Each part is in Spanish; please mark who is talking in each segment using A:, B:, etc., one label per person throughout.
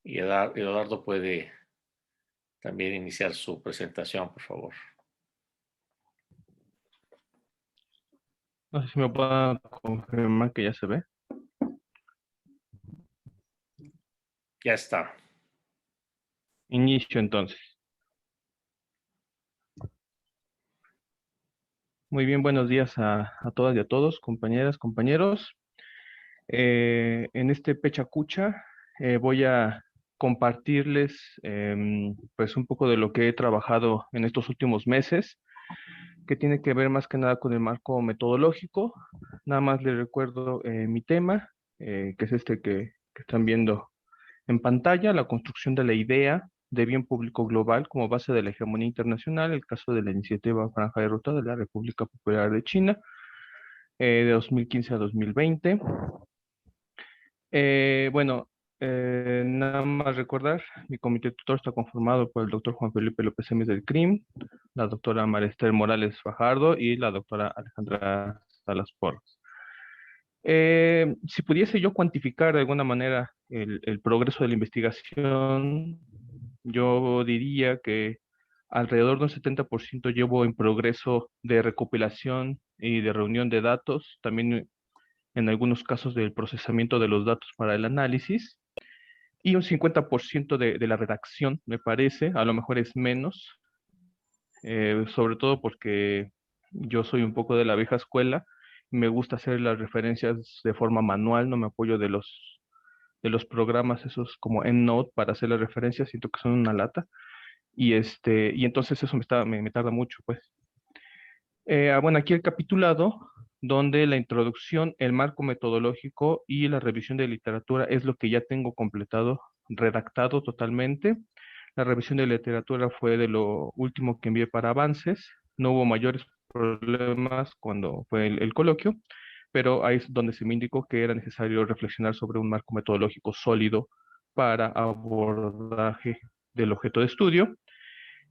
A: Y Eduardo puede también iniciar su presentación, por favor.
B: No sé si me pueda confirmar que ya se ve.
A: Ya está.
B: Inicio entonces. Muy bien, buenos días a todas y a todos, compañeras, compañeros. En este Pecha Kucha voy a compartirles pues un poco de lo que he trabajado en estos últimos meses, que tiene que ver más que nada con el marco metodológico. Nada más les recuerdo mi tema, que es este que están viendo en pantalla, la construcción de la idea de bien público global como base de la hegemonía internacional, el caso de la iniciativa Franja de Ruta de la República Popular de China, de 2015 a 2020. Bueno, nada más recordar, mi comité tutor está conformado por el doctor Juan Felipe López Semes del CRIM, la doctora María Esther Morales Fajardo y la doctora Alejandra Salas Porras. Si pudiese yo cuantificar de alguna manera el progreso de la investigación, yo diría que alrededor de un 70% llevo en progreso de recopilación y de reunión de datos, también en algunos casos del procesamiento de los datos para el análisis, y un 50% de la redacción, me parece, a lo mejor es menos, sobre todo porque yo soy un poco de la vieja escuela, me gusta hacer las referencias de forma manual, no me apoyo de los programas esos como EndNote para hacer las referencias, siento que son una lata, y entonces eso me tarda mucho, pues. Bueno, aquí el capitulado, donde la introducción, el marco metodológico y la revisión de literatura es lo que ya tengo completado, redactado totalmente. La revisión de literatura fue de lo último que envié para avances. No hubo mayores problemas cuando fue el coloquio, pero ahí es donde se me indicó que era necesario reflexionar sobre un marco metodológico sólido para abordaje del objeto de estudio.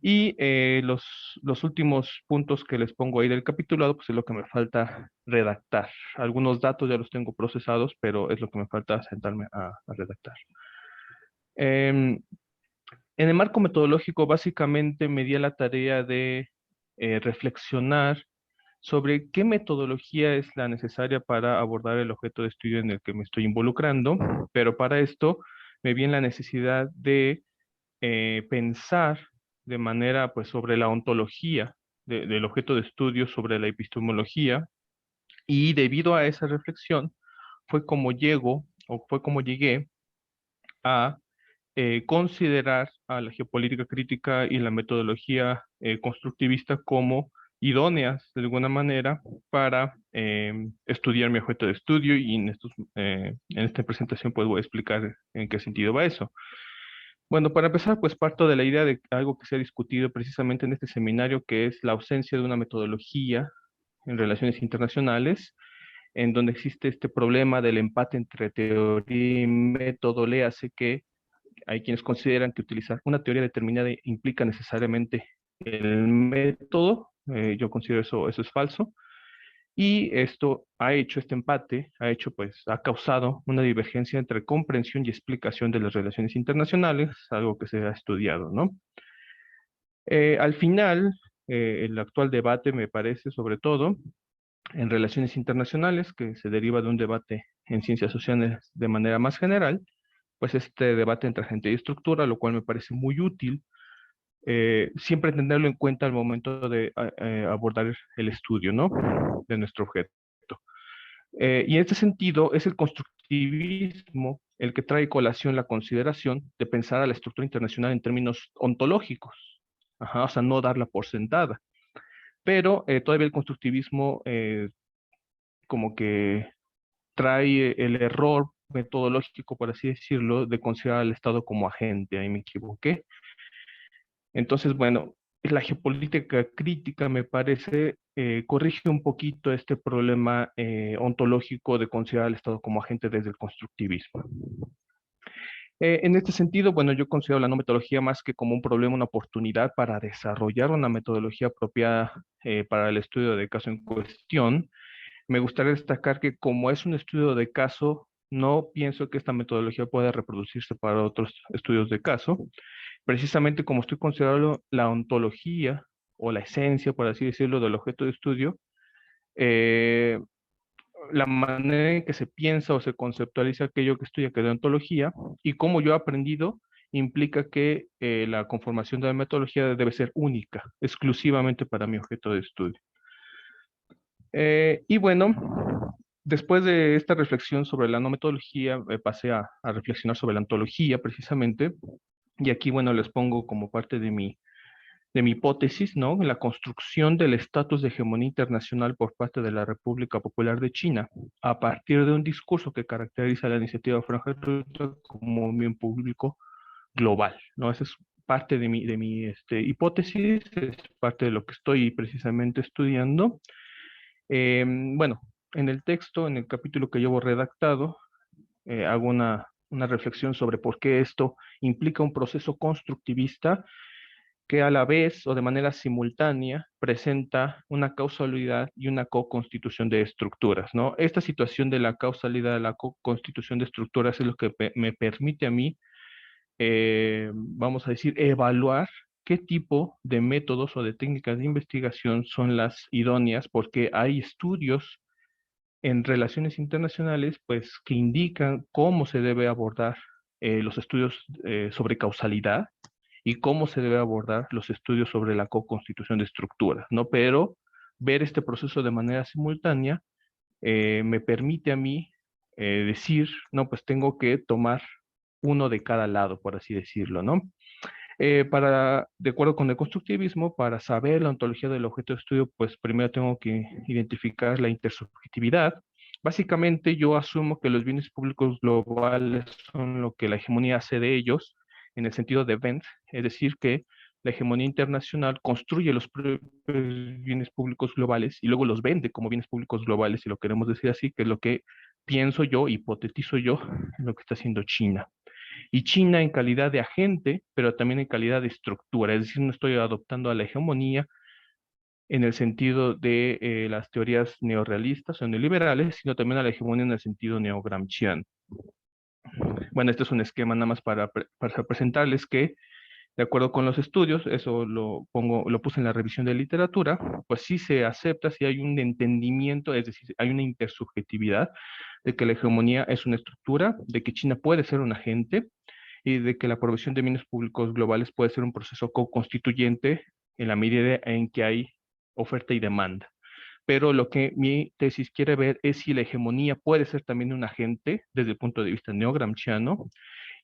B: Y los últimos puntos que les pongo ahí del capitulado, pues es lo que me falta redactar. Algunos datos ya los tengo procesados, pero es lo que me falta sentarme a redactar. Em, en el marco metodológico, básicamente me di a la tarea de reflexionar sobre qué metodología es la necesaria para abordar el objeto de estudio en el que me estoy involucrando, pero para esto me vi en la necesidad de pensar de manera, pues, sobre la ontología del objeto de estudio, sobre la epistemología, y debido a esa reflexión fue como llego, o fue como llegué a considerar a la geopolítica crítica y la metodología constructivista como idóneas de alguna manera para estudiar mi objeto de estudio y en esta presentación pues voy a explicar en qué sentido va eso. Bueno, para empezar, pues parto de la idea de algo que se ha discutido precisamente en este seminario, que es la ausencia de una metodología en relaciones internacionales, en donde existe este problema del empate entre teoría y método. Le hace que hay quienes consideran que utilizar una teoría determinada implica necesariamente el método. Yo considero eso es falso. Y esto ha hecho este empate, ha causado una divergencia entre comprensión y explicación de las relaciones internacionales, algo que se ha estudiado, ¿no? Al final, el actual debate me parece, sobre todo, en relaciones internacionales, que se deriva de un debate en ciencias sociales de manera más general, pues este debate entre agente y estructura, lo cual me parece muy útil, siempre tenerlo en cuenta al momento de abordar el estudio, ¿no? De nuestro objeto. Y en este sentido, es el constructivismo el que trae colación la consideración de pensar a la estructura internacional en términos ontológicos, ajá, o sea, no darla por sentada. Pero todavía el constructivismo como que trae el error metodológico, por así decirlo, de considerar al Estado como agente. Ahí me equivoqué. Entonces, bueno, la geopolítica crítica, me parece, corrige un poquito este problema ontológico de considerar al Estado como agente desde el constructivismo. En este sentido, bueno, yo considero la no metodología más que como un problema, una oportunidad para desarrollar una metodología apropiada para el estudio del caso en cuestión. Me gustaría destacar que como es un estudio de caso, no pienso que esta metodología pueda reproducirse para otros estudios de caso, precisamente como estoy considerando la ontología o la esencia, por así decirlo, del objeto de estudio. eh, la manera en que se piensa o se conceptualiza aquello que estudia, que es la ontología, y cómo yo he aprendido, implica que la conformación de la metodología debe ser única, exclusivamente para mi objeto de estudio. Y bueno, después de esta reflexión sobre la no metodología, pasé a reflexionar sobre la ontología precisamente, y aquí, bueno, les pongo como parte de mi hipótesis, ¿no? La construcción del estatus de hegemonía internacional por parte de la República Popular de China, a partir de un discurso que caracteriza la iniciativa Franja de Ruta como un bien público global, ¿no? Esa es parte de mi hipótesis, es parte de lo que estoy precisamente estudiando. Bueno, en el texto, en el capítulo que llevo redactado, hago una reflexión sobre por qué esto implica un proceso constructivista que a la vez o de manera simultánea presenta una causalidad y una co-constitución de estructuras, ¿no? Esta situación de la causalidad, de la co-constitución de estructuras es lo que me permite a mí, vamos a decir, evaluar qué tipo de métodos o de técnicas de investigación son las idóneas, porque hay estudios en relaciones internacionales, pues, que indican cómo se debe abordar los estudios sobre causalidad y cómo se debe abordar los estudios sobre la co-constitución de estructuras, ¿no? Pero ver este proceso de manera simultánea me permite a mí decir, no, pues tengo que tomar uno de cada lado, por así decirlo, ¿no? De acuerdo con el constructivismo, para saber la ontología del objeto de estudio, pues primero tengo que identificar la intersubjetividad. Básicamente, yo asumo que los bienes públicos globales son lo que la hegemonía hace de ellos, en el sentido de Vent, es decir, que la hegemonía internacional construye los propios bienes públicos globales y luego los vende como bienes públicos globales, si lo queremos decir así, que es lo que pienso yo, hipotetizo yo, lo que está haciendo China. Y China en calidad de agente, pero también en calidad de estructura, es decir, no estoy adoptando a la hegemonía en el sentido de las teorías neorrealistas o neoliberales, sino también a la hegemonía en el sentido neogramsciano. Bueno, este es un esquema nada más para presentarles que, de acuerdo con los estudios, eso lo puse en la revisión de literatura, pues sí se acepta si hay un entendimiento, es decir, hay una intersubjetividad de que la hegemonía es una estructura, de que China puede ser un agente, y de que la provisión de bienes públicos globales puede ser un proceso co-constituyente en la medida en que hay oferta y demanda. Pero lo que mi tesis quiere ver es si la hegemonía puede ser también un agente desde el punto de vista neogramsciano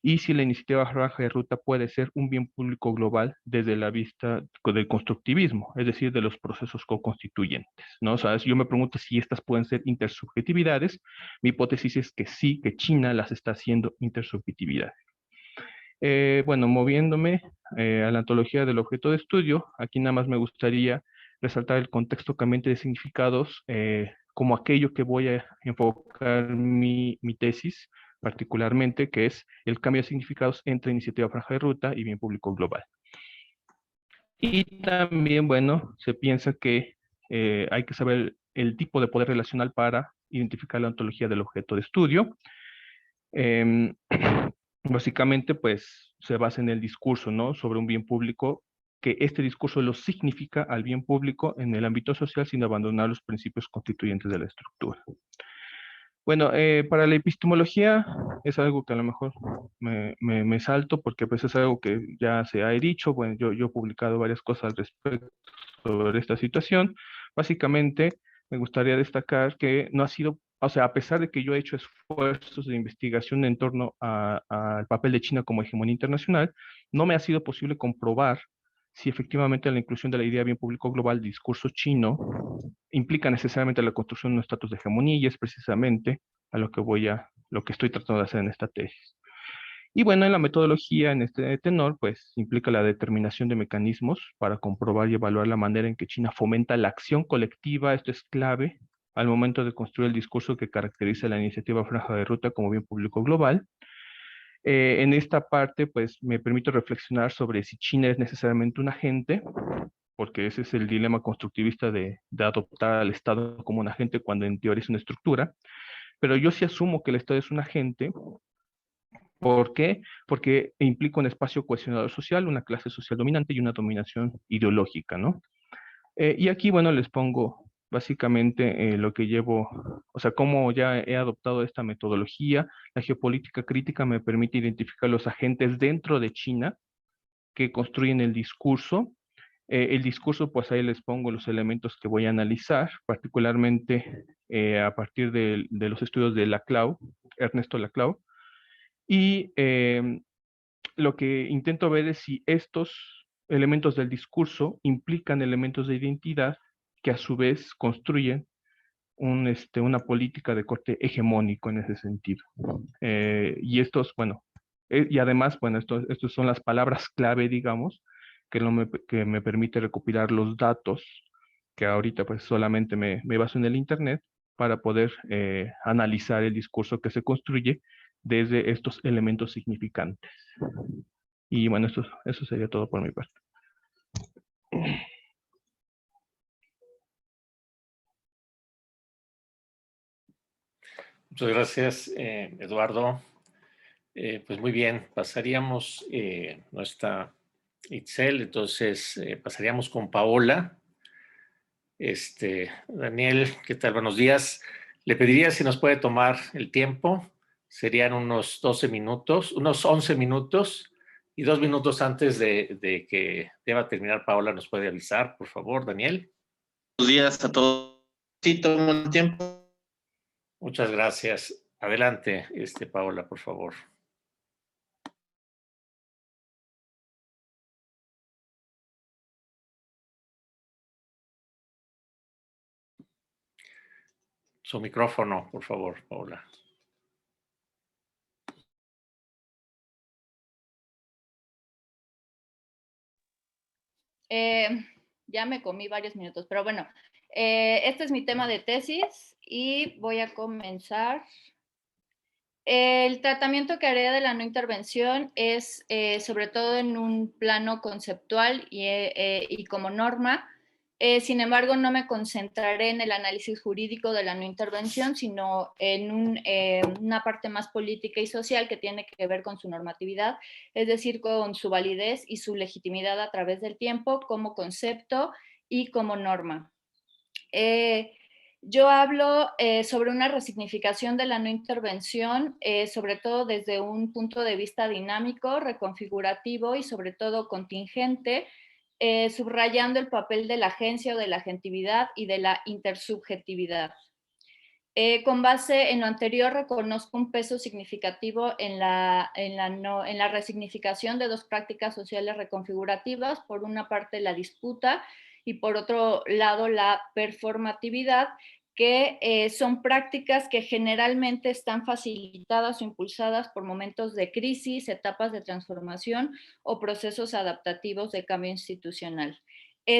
B: y si la iniciativa Franja de Ruta puede ser un bien público global desde la vista del constructivismo, es decir, de los procesos co-constituyentes, ¿no? O sea, yo me pregunto si estas pueden ser intersubjetividades. Mi hipótesis es que sí, que China las está haciendo intersubjetividades. Bueno, moviéndome a la antología del objeto de estudio, aquí nada más me gustaría resaltar el contexto cambiante de significados como aquello que voy a enfocar mi tesis particularmente, que es el cambio de significados entre iniciativa Franja de Ruta y bien público global. Y también, bueno, se piensa que hay que saber el tipo de poder relacional para identificar la ontología del objeto de estudio. Em, Básicamente, pues se basa en el discurso, ¿no? Sobre un bien público, que este discurso lo significa al bien público en el ámbito social sin abandonar los principios constituyentes de la estructura. Bueno, para la epistemología es algo que a lo mejor me salto porque pues es algo que ya se ha dicho. Bueno, yo he publicado varias cosas al respecto sobre esta situación. Básicamente, me gustaría destacar que no ha sido, o sea, a pesar de que yo he hecho esfuerzos de investigación en torno al papel de China como hegemonía internacional, no me ha sido posible comprobar si efectivamente la inclusión de la idea de bien público global, discurso chino, implica necesariamente la construcción de un estatus de hegemonía, y es precisamente a lo que estoy tratando de hacer en esta tesis. Y bueno, en la metodología, en este tenor, pues implica la determinación de mecanismos para comprobar y evaluar la manera en que China fomenta la acción colectiva. Esto es clave al momento de construir el discurso que caracteriza la iniciativa Franja de Ruta como bien público global. En esta parte, pues me permito reflexionar sobre si China es necesariamente un agente, porque ese es el dilema constructivista de adoptar al Estado como un agente cuando en teoría es una estructura. pero yo sí asumo que el Estado es un agente. ¿Por qué? Porque implica un espacio cohesionador social, una clase social dominante y una dominación ideológica, ¿no? Y aquí, bueno, les pongo básicamente lo que llevo, o sea, cómo ya he adoptado esta metodología. La geopolítica crítica me permite identificar los agentes dentro de China que construyen el discurso. El discurso, pues ahí les pongo los elementos que voy a analizar, particularmente a partir de los estudios de Laclau, Ernesto Laclau, y lo que intento ver es si estos elementos del discurso implican elementos de identidad que a su vez construyen una política de corte hegemónico en ese sentido. Y estos, bueno, y además, bueno, estos son las palabras clave, digamos, que me permite recopilar los datos, que ahorita pues solamente me baso en el Internet para poder analizar el discurso que se construye desde estos elementos significantes. Y bueno, eso sería todo por mi parte.
A: Muchas gracias, Eduardo. Pues muy bien, pasaríamos, no está Itzel, entonces pasaríamos con Paola. Daniel, ¿qué tal? Buenos días. Le pediría si nos puede tomar el tiempo. Serían unos 12 minutos, unos 11 minutos, y 2 minutos antes de que deba terminar Paola nos puede avisar, por favor, Daniel.
C: Buenos días a todos. Sí, tomo el tiempo.
A: Muchas gracias. Adelante, Paola, por favor. Su micrófono, por favor, Paola.
D: Ya me comí varios minutos, pero bueno, este es mi tema de tesis y voy a comenzar. El tratamiento que haré de la no intervención es sobre todo en un plano conceptual y como norma. Sin embargo, no me concentraré en el análisis jurídico de la no intervención, sino en una parte más política y social que tiene que ver con su normatividad, es decir, con su validez y su legitimidad a través del tiempo como concepto y como norma. Yo hablo sobre una resignificación de la no intervención, sobre todo desde un punto de vista dinámico, reconfigurativo y sobre todo contingente, subrayando el papel de la agencia o de la agentividad y de la intersubjetividad. Con base en lo anterior, reconozco un peso significativo en la resignificación de dos prácticas sociales reconfigurativas, por una parte la disputa y por otro lado la performatividad, que son prácticas que generalmente están facilitadas o impulsadas por momentos de crisis, etapas de transformación o procesos adaptativos de cambio institucional.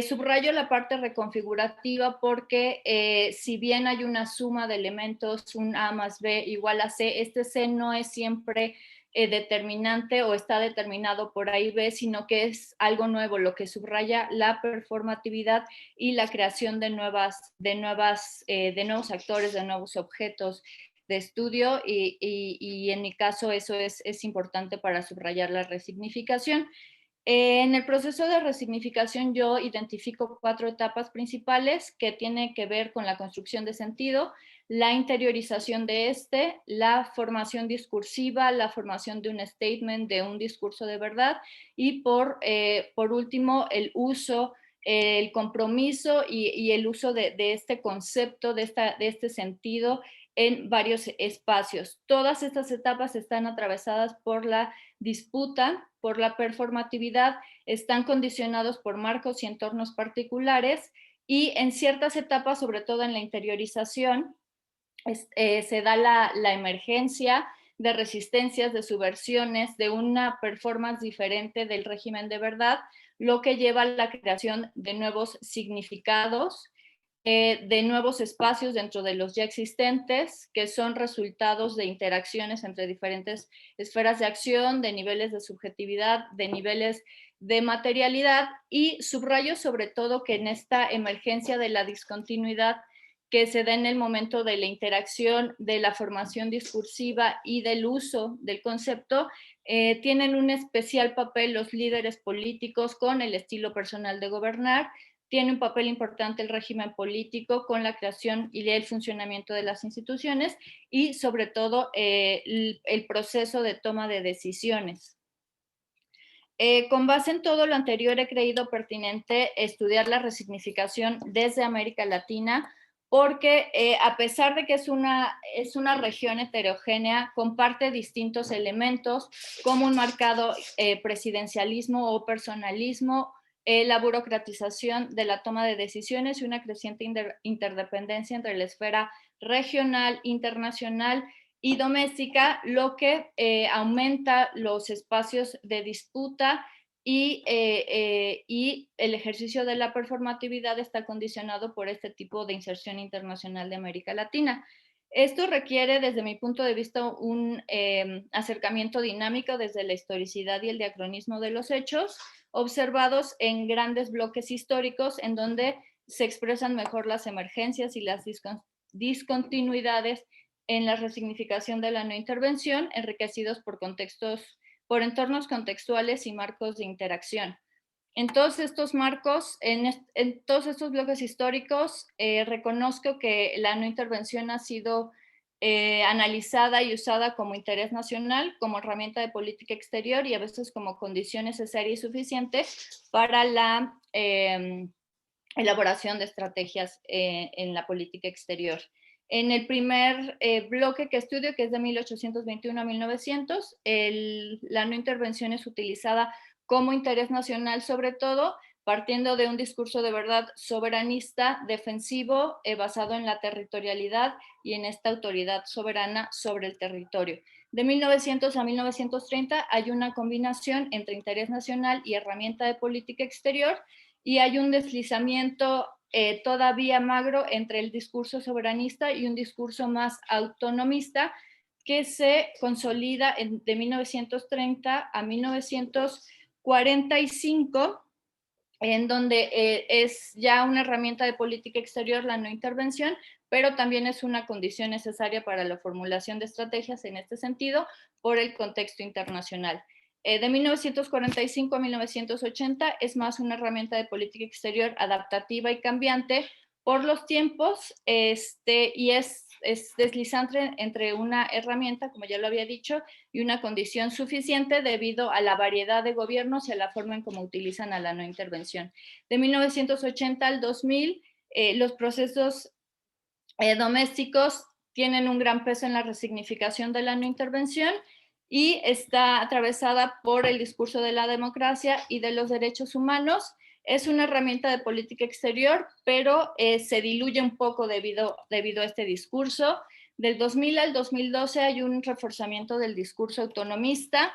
D: Subrayo la parte reconfigurativa porque si bien hay una suma de elementos, un A más B igual a C, este C no es siempre determinante o está determinado por A y B, sino que es algo nuevo, lo que subraya la performatividad y la creación de nuevos actores, de nuevos objetos de estudio y en mi caso eso es importante para subrayar la resignificación. En el proceso de resignificación yo identifico 4 etapas principales que tienen que ver con la construcción de sentido, la interiorización de la formación discursiva, la formación de un statement, de un discurso de verdad y por último el uso, el compromiso y el uso de este concepto, de este sentido en varios espacios. Todas estas etapas están atravesadas por la disputa, por la performatividad, están condicionados por marcos y entornos particulares y en ciertas etapas, sobre todo en la interiorización, se da la emergencia de resistencias, de subversiones, de una performance diferente del régimen de verdad, lo que lleva a la creación de nuevos significados, de nuevos espacios dentro de los ya existentes, que son resultados de interacciones entre diferentes esferas de acción, de niveles de subjetividad, de niveles de materialidad, y subrayo sobre todo que en esta emergencia de la discontinuidad que se da en el momento de la interacción, de la formación discursiva y del uso del concepto, tienen un especial papel los líderes políticos con el estilo personal de gobernar. Tiene un papel importante el régimen político con la creación y el funcionamiento de las instituciones y sobre todo el proceso de toma de decisiones. Con base en todo lo anterior, he creído pertinente estudiar la resignificación desde América Latina, porque a pesar de que es una región heterogénea, comparte distintos elementos como un marcado presidencialismo o personalismo, la burocratización de la toma de decisiones y una creciente interdependencia entre la esfera regional, internacional y doméstica, lo que aumenta los espacios de disputa y el ejercicio de la performatividad está condicionado por este tipo de inserción internacional de América Latina. Esto requiere, desde mi punto de vista, un acercamiento dinámico desde la historicidad y el diacronismo de los hechos, observados en grandes bloques históricos en donde se expresan mejor las emergencias y las discontinuidades en la resignificación de la no intervención, enriquecidos por entornos contextuales y marcos de interacción. En todos estos marcos, en todos estos bloques históricos, reconozco que la no intervención ha sido analizada y usada como interés nacional, como herramienta de política exterior y a veces como condición necesaria y suficiente para la elaboración de estrategias en la política exterior. En el primer bloque que estudio, que es de 1821 a 1900, la no intervención es utilizada como interés nacional, sobre todo partiendo de un discurso de verdad soberanista, defensivo, basado en la territorialidad y en esta autoridad soberana sobre el territorio. De 1900 a 1930 hay una combinación entre interés nacional y herramienta de política exterior, y hay un deslizamiento todavía magro entre el discurso soberanista y un discurso más autonomista que se consolida de 1930 a 1945, en donde es ya una herramienta de política exterior la no intervención, pero también es una condición necesaria para la formulación de estrategias en este sentido por el contexto internacional. De 1945 a 1980 es más una herramienta de política exterior adaptativa y cambiante por los tiempos, y es deslizante entre una herramienta, como ya lo había dicho, y una condición suficiente debido a la variedad de gobiernos y a la forma en cómo utilizan a la no intervención. De 1980 al 2000, los procesos domésticos tienen un gran peso en la resignificación de la no intervención y está atravesada por el discurso de la democracia y de los derechos humanos. Es una herramienta de política exterior, pero se diluye un poco debido a este discurso. Del 2000 al 2012 hay un reforzamiento del discurso autonomista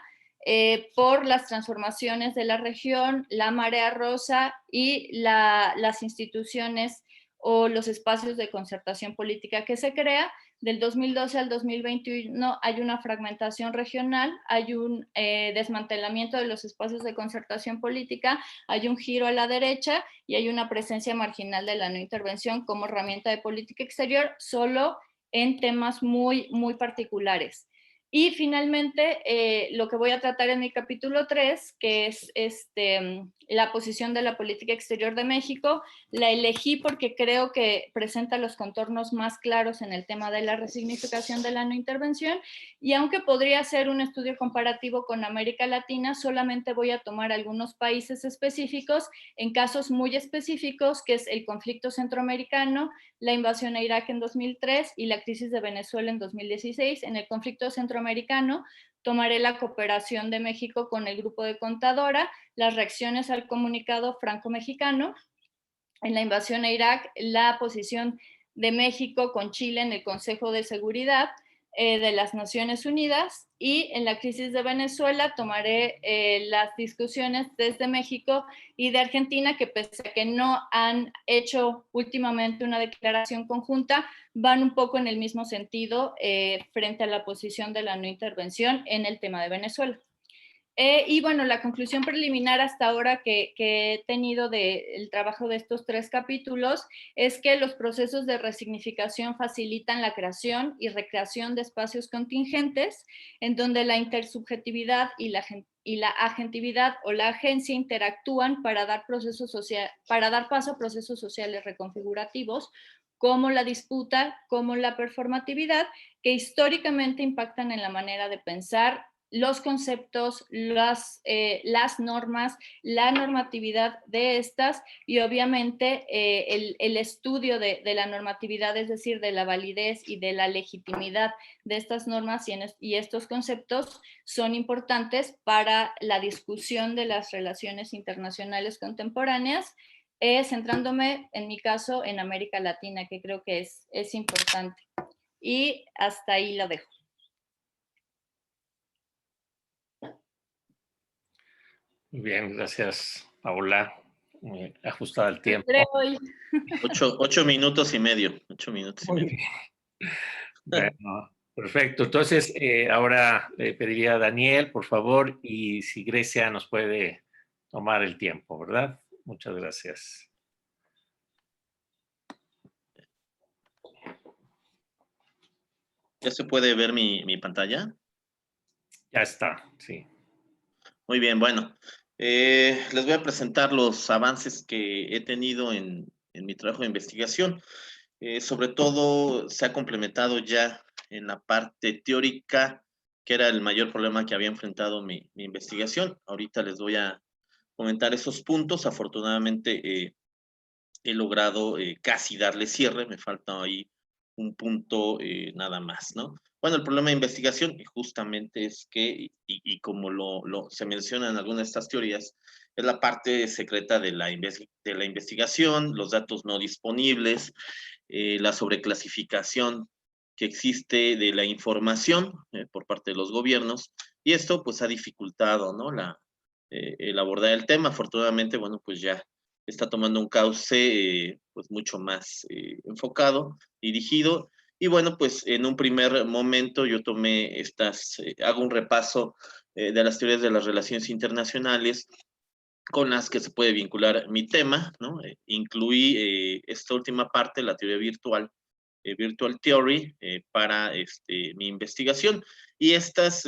D: por las transformaciones de la región, la marea rosa y las instituciones o los espacios de concertación política que se crea. Del 2012 al 2021 hay una fragmentación regional, hay un desmantelamiento de los espacios de concertación política, hay un giro a la derecha y hay una presencia marginal de la no intervención como herramienta de política exterior solo en temas muy, muy particulares. Y finalmente, lo que voy a tratar en mi capítulo 3, que es la posición de la política exterior de México, la elegí porque creo que presenta los contornos más claros en el tema de la resignificación de la no intervención, y aunque podría ser un estudio comparativo con América Latina, solamente voy a tomar algunos países específicos en casos muy específicos, que es el conflicto centroamericano, la invasión a Irak en 2003 y la crisis de Venezuela en 2016. En el conflicto centroamericano tomaré la cooperación de México con el grupo de Contadora, las reacciones al comunicado franco-mexicano. En la invasión a Irak, la posición de México con Chile en el Consejo de Seguridad de las Naciones Unidas, y en la crisis de Venezuela tomaré las discusiones desde México y de Argentina, que pese a que no han hecho últimamente una declaración conjunta, van un poco en el mismo sentido frente a la posición de la no intervención en el tema de Venezuela. Y bueno, la conclusión preliminar hasta ahora que he tenido del trabajo de estos 3 capítulos es que los procesos de resignificación facilitan la creación y recreación de espacios contingentes en donde la intersubjetividad y la agentividad o la agencia interactúan para dar paso a procesos sociales reconfigurativos, como la disputa, como la performatividad, que históricamente impactan en la manera de pensar los conceptos, las normas, la normatividad de estas y obviamente el estudio de la normatividad, es decir, de la validez y de la legitimidad de estas normas y estos conceptos son importantes para la discusión de las relaciones internacionales contemporáneas, centrándome en mi caso en América Latina, que creo que es importante. Y hasta ahí lo dejo.
A: Muy bien, gracias, Paola. Muy ajustada al tiempo.
C: 8 minutos y medio. 8 minutos y
A: Muy
C: medio.
A: bien. Bueno, perfecto. Entonces, ahora le pediría a Daniel, por favor, y si Grecia nos puede tomar el tiempo, ¿verdad? Muchas gracias.
C: ¿Ya se puede ver mi pantalla?
A: Ya está, sí.
C: Muy bien, bueno. Les voy a presentar los avances que he tenido en mi trabajo de investigación. Sobre todo se ha complementado ya en la parte teórica, que era el mayor problema que había enfrentado mi investigación. Ahorita les voy a comentar esos puntos. Afortunadamente he logrado casi darle cierre, me falta ahí un punto nada más, ¿no? Bueno, el problema de investigación justamente es que, y como se menciona en algunas de estas teorías, es la parte secreta de la investigación, los datos no disponibles, la sobreclasificación que existe de la información por parte de los gobiernos, y esto pues ha dificultado, ¿no? El abordar el tema. Afortunadamente, bueno, pues ya está tomando un cauce pues mucho más enfocado, dirigido, y bueno, pues en un primer momento yo tomé hago un repaso de las teorías de las relaciones internacionales con las que se puede vincular mi tema, ¿no? Incluí esta última parte, la teoría virtual, Virtual Theory, para mi investigación. Y estas,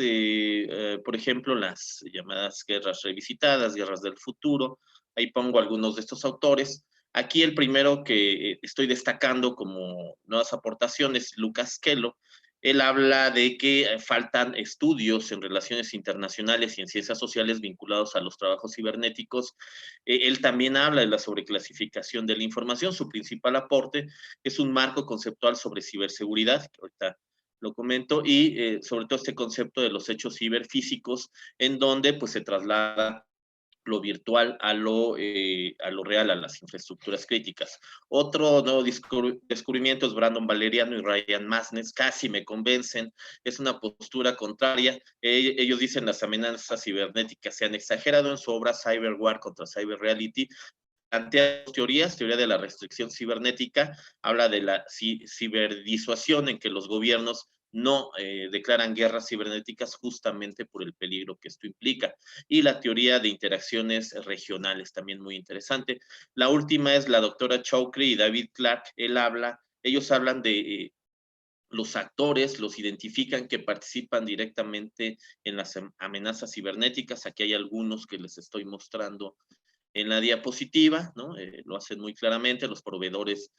C: por ejemplo, las llamadas guerras revisitadas, guerras del futuro, ahí pongo algunos de estos autores. Aquí el primero que estoy destacando como nuevas aportaciones, Lucas Kello. Él habla de que faltan estudios en relaciones internacionales y en ciencias sociales vinculados a los trabajos cibernéticos. Él también habla de la sobreclasificación de la información. Su principal aporte es un marco conceptual sobre ciberseguridad, que ahorita lo comento, y sobre todo este concepto de los hechos ciberfísicos, en donde pues se traslada lo virtual a lo real, a las infraestructuras críticas. Otro nuevo descubrimiento es Brandon Valeriano y Ryan Masnes, casi me convencen, es una postura contraria. Ellos dicen las amenazas cibernéticas se han exagerado. En su obra Cyberwar contra Cyber Reality plantea dos teorías: teoría de la restricción cibernética, habla de la ciberdisuasión, en que los gobiernos no declaran guerras cibernéticas justamente por el peligro que esto implica, y la teoría de interacciones regionales, también muy interesante. La última es la doctora Chokri y David Clark. Ellos hablan de los actores, los identifican que participan directamente en las amenazas cibernéticas. Aquí hay algunos que les estoy mostrando en la diapositiva, ¿no? Lo hacen muy claramente: los proveedores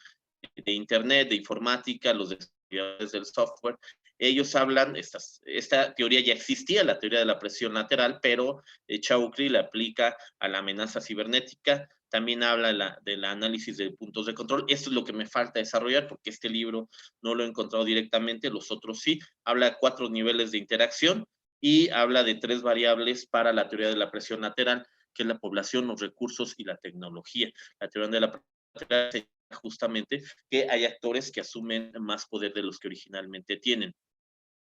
C: de Internet, de informática, los desarrolladores del software. Ellos hablan, esta teoría ya existía, la teoría de la presión lateral, pero Chowdhury la aplica a la amenaza cibernética. También habla del análisis de puntos de control. Esto es lo que me falta desarrollar, porque este libro no lo he encontrado directamente, los otros sí. Habla de 4 niveles de interacción y habla de 3 variables para la teoría de la presión lateral, que es la población, los recursos y la tecnología. La teoría de la presión lateral justamente que hay actores que asumen más poder de los que originalmente tienen.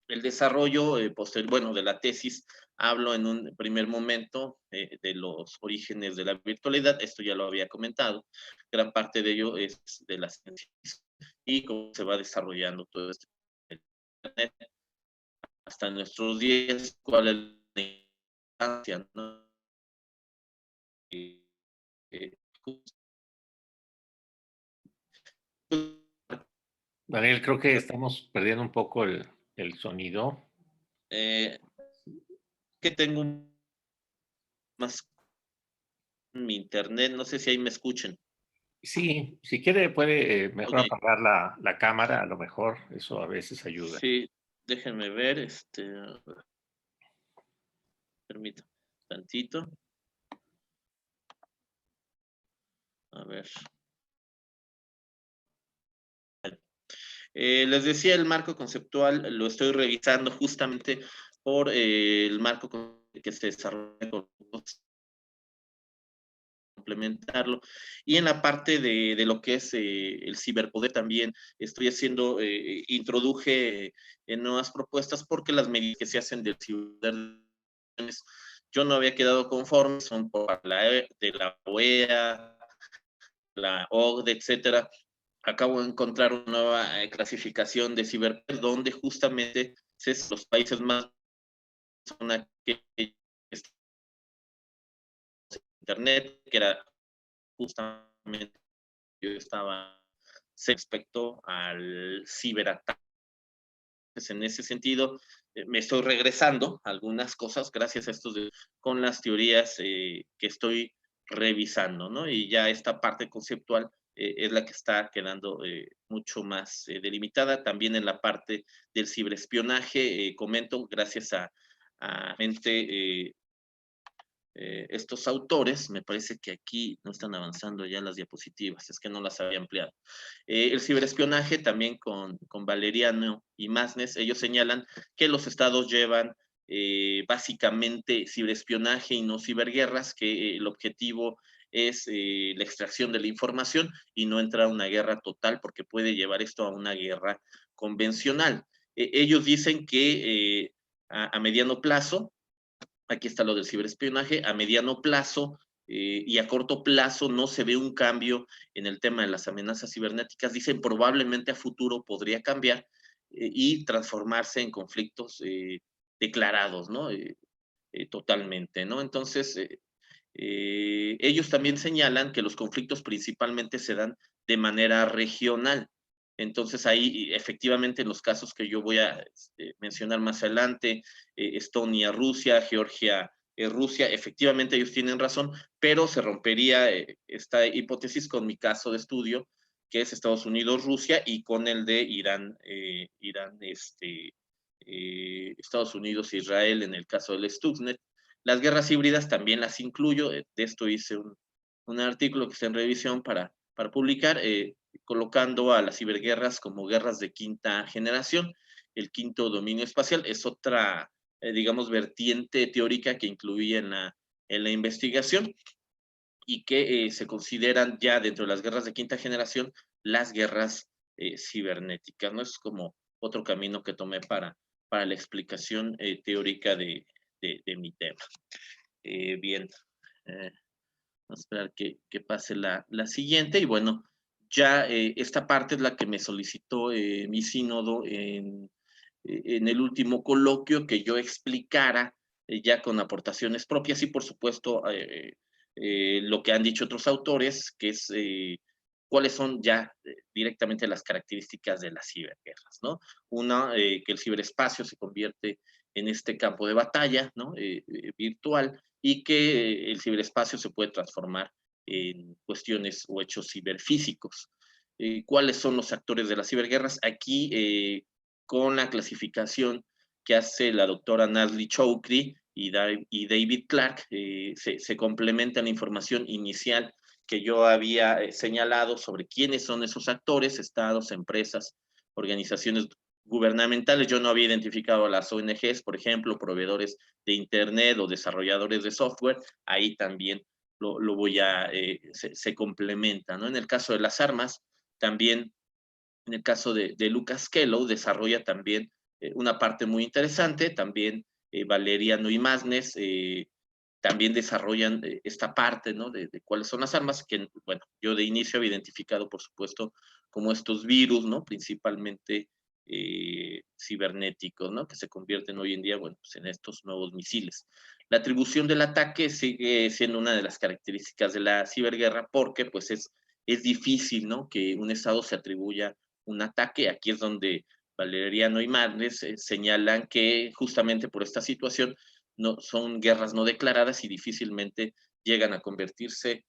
C: El desarrollo posterior, de la tesis, hablo en un primer momento de los orígenes de la virtualidad. Esto ya lo había comentado. Gran parte de ello es de la ciencia y cómo se va desarrollando todo esto hasta nuestros días, cuál es importancia, ¿no? Eh, eh,
A: Daniel, creo que estamos perdiendo un poco el sonido.
C: que tengo más mi internet, no sé si ahí me escuchen.
A: Sí, si quiere puede mejor
C: Ok,
A: apagar la cámara, a lo mejor eso a veces ayuda.
C: sí, déjenme ver, permítame tantito. A ver. Les decía, el marco conceptual lo estoy revisando justamente por el marco que se desarrolla con complementarlo. Y en la parte de lo que es el ciberpoder también estoy haciendo, introduje nuevas propuestas porque las medidas que se hacen del ciberpoder yo no había quedado conforme, son por de la OEA, la OCDE, etcétera. Acabo de encontrar una nueva clasificación de ciberpoder donde justamente los países más son aquellos internet, que era justamente yo estaba respecto al ciberataque. En ese sentido, me estoy regresando a algunas cosas gracias a estos con las teorías que estoy revisando, ¿no? Y ya esta parte conceptual es la que está quedando mucho más delimitada. También en la parte del ciberespionaje, comento, gracias a gente estos autores, me parece que aquí no están avanzando ya las diapositivas, es que no las había ampliado. El ciberespionaje también con Valeriano y Masnes, ellos señalan que los estados llevan básicamente ciberespionaje y no ciberguerras, que el objetivo es la extracción de la información y no entrar a una guerra total porque puede llevar esto a una guerra convencional. Ellos dicen que a mediano plazo, aquí está lo del ciberespionaje, a mediano plazo y a corto plazo no se ve un cambio en el tema de las amenazas cibernéticas. Dicen probablemente a futuro podría cambiar y transformarse en conflictos declarados, ¿no? Totalmente, ¿no? Entonces, ellos también señalan que los conflictos principalmente se dan de manera regional. Entonces ahí efectivamente en los casos que yo voy a mencionar más adelante, Estonia, Rusia, Georgia, Rusia, efectivamente ellos tienen razón, pero se rompería esta hipótesis con mi caso de estudio, que es Estados Unidos, Rusia, y con el de Irán, Estados Unidos, Israel, en el caso del Stuxnet. Las guerras híbridas también las incluyo, de esto hice un artículo que está en revisión para publicar, colocando a las ciberguerras como guerras de quinta generación. El quinto dominio espacial es otra, digamos, vertiente teórica que incluí en la investigación y que se consideran ya dentro de las guerras de quinta generación las guerras cibernéticas, ¿no? Es como otro camino que tomé para la explicación teórica de mi tema. Bien, vamos a esperar que pase la siguiente y bueno, ya esta parte es la que me solicitó mi sínodo en el último coloquio, que yo explicara ya con aportaciones propias y por supuesto lo que han dicho otros autores, que es cuáles son ya directamente las características de las ciberguerras, ¿no? Una, que el ciberespacio se convierte en este campo de batalla, ¿no? Virtual, y que el ciberespacio se puede transformar en cuestiones o hechos ciberfísicos. ¿Cuáles son los actores de las ciberguerras? Aquí, con la clasificación que hace la doctora Nazli Chowdhury y David Clark, se complementa la información inicial que yo había señalado sobre quiénes son esos actores, estados, empresas, organizaciones gubernamentales. Yo no había identificado a las ONGs, por ejemplo, proveedores de Internet o desarrolladores de software. Ahí también lo voy a, se complementa, ¿no? En el caso de las armas, también en el caso de Lucas Kellow, desarrolla también una parte muy interesante, también Valeriano y Masnes también desarrollan esta parte, ¿no? De cuáles son las armas, que, bueno, yo de inicio había identificado, por supuesto, como estos virus, ¿no? Principalmente cibernéticos, ¿no? Que se convierten hoy en día, bueno, pues en estos nuevos misiles. La atribución del ataque sigue siendo una de las características de la ciberguerra porque pues es difícil, ¿no? Que un Estado se atribuya un ataque. Aquí es donde Valeriano y Marnes señalan que justamente por esta situación no, son guerras no declaradas y difícilmente llegan a convertirse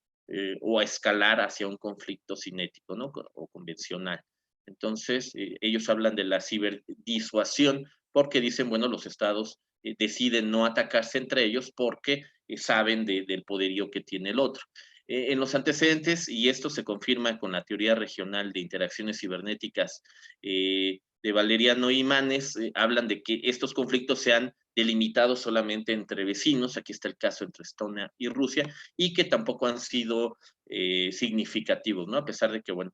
C: o a escalar hacia un conflicto cinético, ¿no? O convencional. Entonces, ellos hablan de la ciberdisuasión porque dicen, bueno, los estados deciden no atacarse entre ellos porque saben del poderío que tiene el otro. En los antecedentes, y esto se confirma con la teoría regional de interacciones cibernéticas de Valeriano y Manes, hablan de que estos conflictos se han delimitado solamente entre vecinos, aquí está el caso entre Estonia y Rusia, y que tampoco han sido significativos, ¿no? A pesar de que, bueno,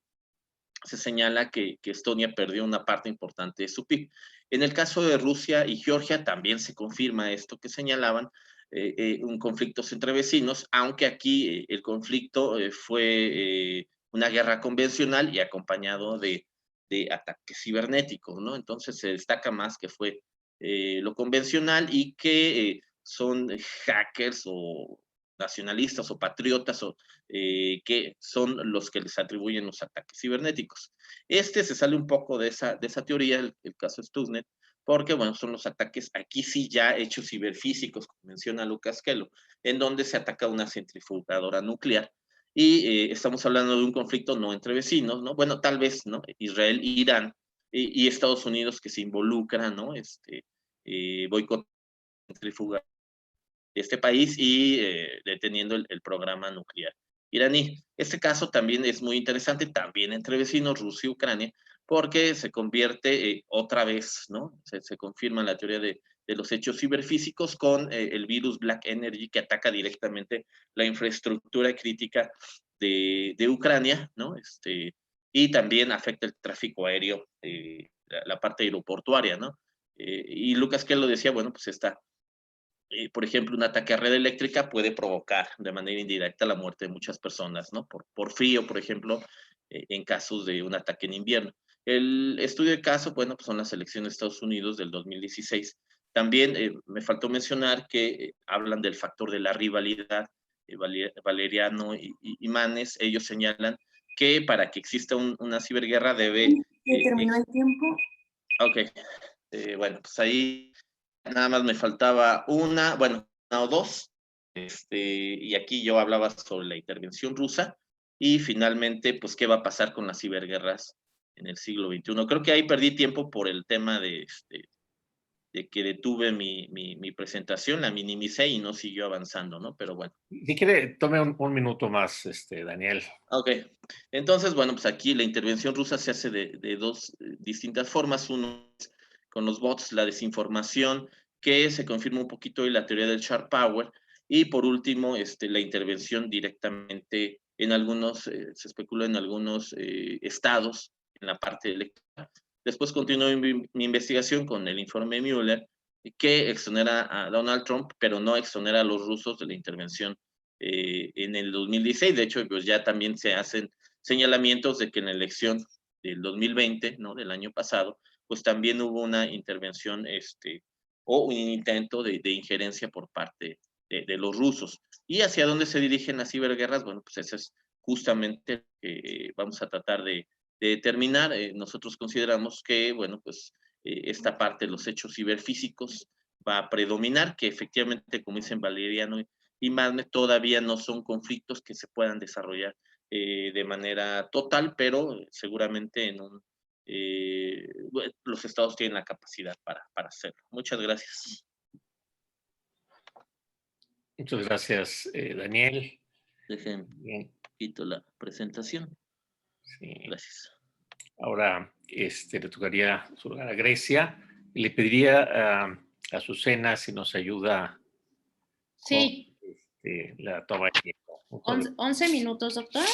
C: se señala que Estonia perdió una parte importante de su PIB. En el caso de Rusia y Georgia también se confirma esto que señalaban, un conflicto entre vecinos, aunque aquí el conflicto fue una guerra convencional y acompañado de ataques cibernéticos, ¿no? Entonces se destaca más que fue lo convencional y que son hackers o nacionalistas o patriotas o que son los que les atribuyen los ataques cibernéticos. Este se sale un poco de esa teoría, el caso Stuxnet, porque, bueno, son los ataques aquí sí ya hechos ciberfísicos, como menciona Lucas Kello, en donde se ataca una centrifugadora nuclear. Y estamos hablando de un conflicto no entre vecinos, ¿no? Bueno, tal vez, ¿no? Israel, Irán y Estados Unidos que se involucran, ¿no? Boicot centrifugadora de este país y deteniendo el programa nuclear iraní. Este caso también es muy interesante, también entre vecinos, Rusia y Ucrania, porque se convierte otra vez, ¿no? Se confirma la teoría de los hechos ciberfísicos con el virus Black Energy que ataca directamente la infraestructura crítica de Ucrania, ¿no? Y también afecta el tráfico aéreo, la parte aeroportuaria, ¿no? Y Lucas que lo decía, bueno, pues esta por ejemplo, un ataque a red eléctrica puede provocar de manera indirecta la muerte de muchas personas, ¿no? Por frío, por ejemplo, en casos de un ataque en invierno. El estudio de caso, bueno, pues son las elecciones de Estados Unidos del 2016. También me faltó mencionar que hablan del factor de la rivalidad. Valeriano y Manes, ellos señalan que para que exista una ciberguerra debe...
E: ¿Terminó el tiempo?
C: Ok, bueno, pues ahí nada más me faltaba una o dos, y aquí yo hablaba sobre la intervención rusa y finalmente, pues, ¿qué va a pasar con las ciberguerras en el siglo XXI? Creo que ahí perdí tiempo por el tema de que detuve mi presentación, la minimicé y no siguió avanzando, ¿no? Pero bueno.
A: Si quiere, tome un minuto más, Daniel.
C: Ok, entonces, bueno, pues aquí la intervención rusa se hace de dos distintas formas. Uno es con los bots, la desinformación, que se confirma un poquito hoy la teoría del sharp power. Y por último, la intervención directamente en algunos, se especula en algunos estados, en la parte electoral. Después continuó mi investigación con el informe Mueller, que exonera a Donald Trump, pero no exonera a los rusos de la intervención en el 2016. De hecho, pues ya también se hacen señalamientos de que en la elección del 2020, ¿no? Del año pasado, pues también hubo una intervención o un intento de injerencia por parte de los rusos. ¿Y hacia dónde se dirigen las ciberguerras? Bueno, pues eso es justamente vamos a tratar de determinar. Nosotros consideramos que, bueno, pues esta parte de los hechos ciberfísicos va a predominar, que efectivamente, como dicen Valeriano y Marne, todavía no son conflictos que se puedan desarrollar de manera total, pero seguramente los estados tienen la capacidad para hacerlo. Muchas gracias.
A: Muchas gracias, Daniel.
C: Dejen, quito la presentación.
A: Sí.
C: Gracias.
A: Ahora le tocaría su lugar a Grecia. Le pediría a Azucena si nos ayuda
D: Sí.
A: con la toma de tiempo.
D: 11 minutos, doctor.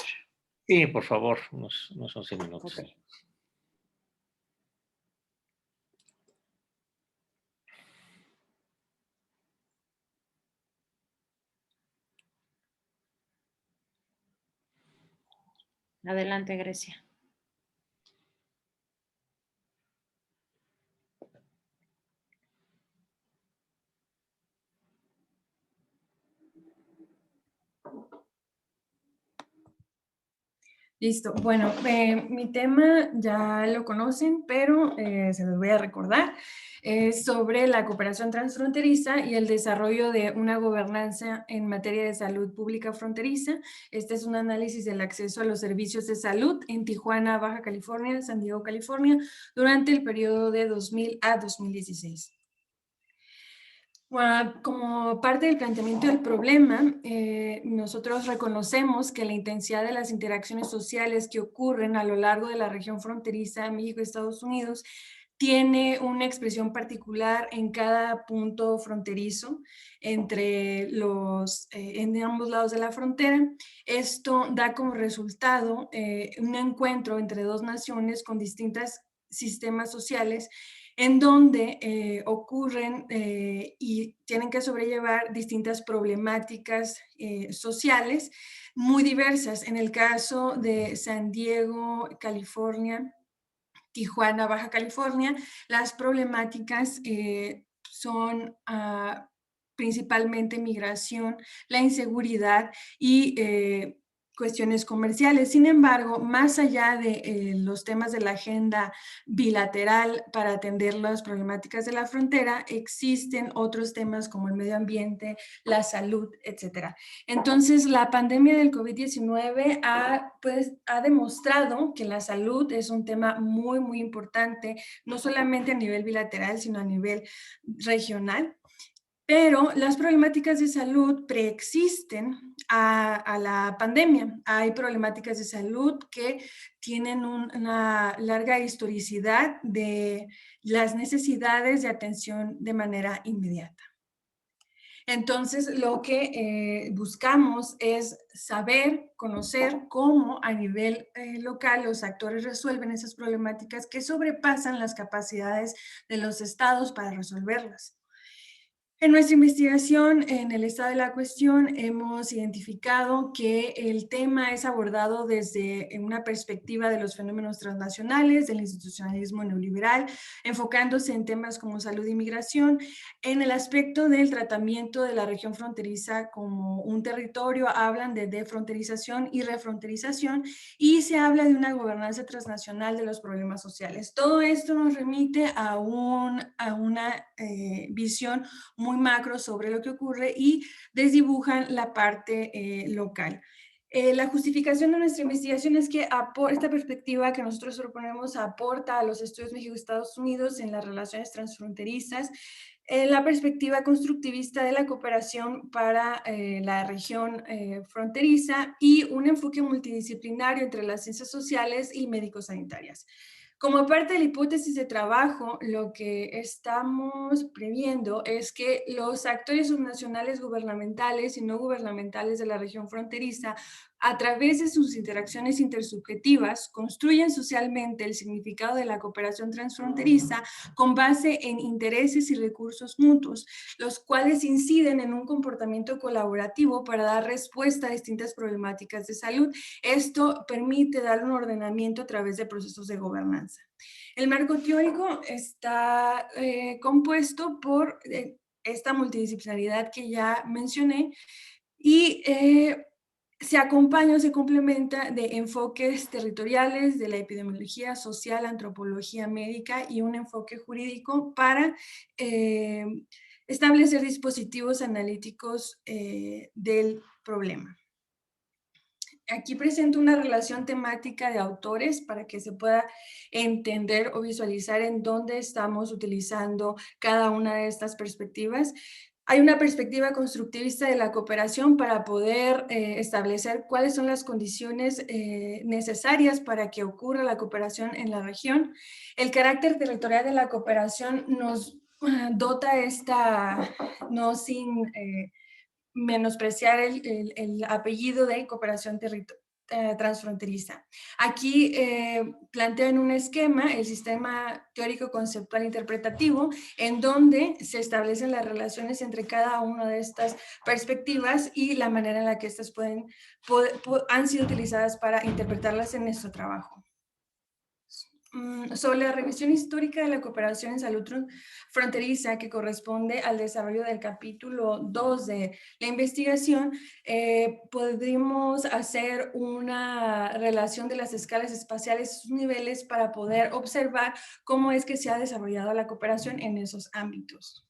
A: Sí, por favor, unos 11 minutos.
D: Okay. Adelante, Grecia.
E: Listo. Bueno, mi tema ya lo conocen, pero se los voy a recordar. Es sobre la cooperación transfronteriza y el desarrollo de una gobernanza en materia de salud pública fronteriza. Este es un análisis del acceso a los servicios de salud en Tijuana, Baja California, San Diego, California, durante el periodo de 2000 a 2016. Bueno, como parte del planteamiento del problema, nosotros reconocemos que la intensidad de las interacciones sociales que ocurren a lo largo de la región fronteriza México-Estados Unidos tiene una expresión particular en cada punto fronterizo entre en ambos lados de la frontera. Esto da como resultado un encuentro entre dos naciones con distintos sistemas sociales en donde ocurren y tienen que sobrellevar distintas problemáticas sociales muy diversas. En el caso de San Diego, California, Tijuana, Baja California, las problemáticas son principalmente migración, la inseguridad y cuestiones comerciales. Sin embargo, más allá de los temas de la agenda bilateral para atender las problemáticas de la frontera, existen otros temas como el medio ambiente, la salud, etc. Entonces, la pandemia del COVID-19 ha demostrado que la salud es un tema muy, muy importante, no solamente a nivel bilateral, sino a nivel regional. Pero las problemáticas de salud preexisten a la pandemia. Hay problemáticas de salud que tienen una larga historicidad de las necesidades de atención de manera inmediata. Entonces, lo que buscamos es saber, conocer cómo a nivel local los actores resuelven esas problemáticas que sobrepasan las capacidades de los estados para resolverlas. En nuestra investigación, en el estado de la cuestión, hemos identificado que el tema es abordado desde una perspectiva de los fenómenos transnacionales, del institucionalismo neoliberal, enfocándose en temas como salud y migración. En el aspecto del tratamiento de la región fronteriza como un territorio, hablan de defronterización y refronterización, y se habla de una gobernanza transnacional de los problemas sociales. Todo esto nos remite a una visión muy macro sobre lo que ocurre y desdibujan la parte local. La justificación de nuestra investigación es que esta perspectiva que nosotros proponemos aporta a los estudios México-Estados Unidos en las relaciones transfronterizas, la perspectiva constructivista de la cooperación para la región fronteriza y un enfoque multidisciplinario entre las ciencias sociales y médico-sanitarias. Como parte de la hipótesis de trabajo, lo que estamos previendo es que los actores subnacionales gubernamentales y no gubernamentales de la región fronteriza, a través de sus interacciones intersubjetivas, construyen socialmente el significado de la cooperación transfronteriza con base en intereses y recursos mutuos, los cuales inciden en un comportamiento colaborativo para dar respuesta a distintas problemáticas de salud. Esto permite dar un ordenamiento a través de procesos de gobernanza. El marco teórico está compuesto por esta multidisciplinaridad que ya mencioné y se acompaña o se complementa de enfoques territoriales de la epidemiología social, antropología médica y un enfoque jurídico para establecer dispositivos analíticos del problema. Aquí presento una relación temática de autores para que se pueda entender o visualizar en dónde estamos utilizando cada una de estas perspectivas. Hay una perspectiva constructivista de la cooperación para poder establecer cuáles son las condiciones necesarias para que ocurra la cooperación en la región. El carácter territorial de la cooperación nos dota no sin menospreciar el apellido de cooperación transfronteriza. Aquí plantean un esquema, el sistema teórico conceptual interpretativo, en donde se establecen las relaciones entre cada una de estas perspectivas y la manera en la que estas han sido utilizadas para interpretarlas en nuestro trabajo. sobre la revisión histórica de la cooperación en salud fronteriza, que corresponde al desarrollo del capítulo 2 de la investigación, podríamos hacer una relación de las escalas espaciales y sus niveles para poder observar cómo es que se ha desarrollado la cooperación en esos ámbitos.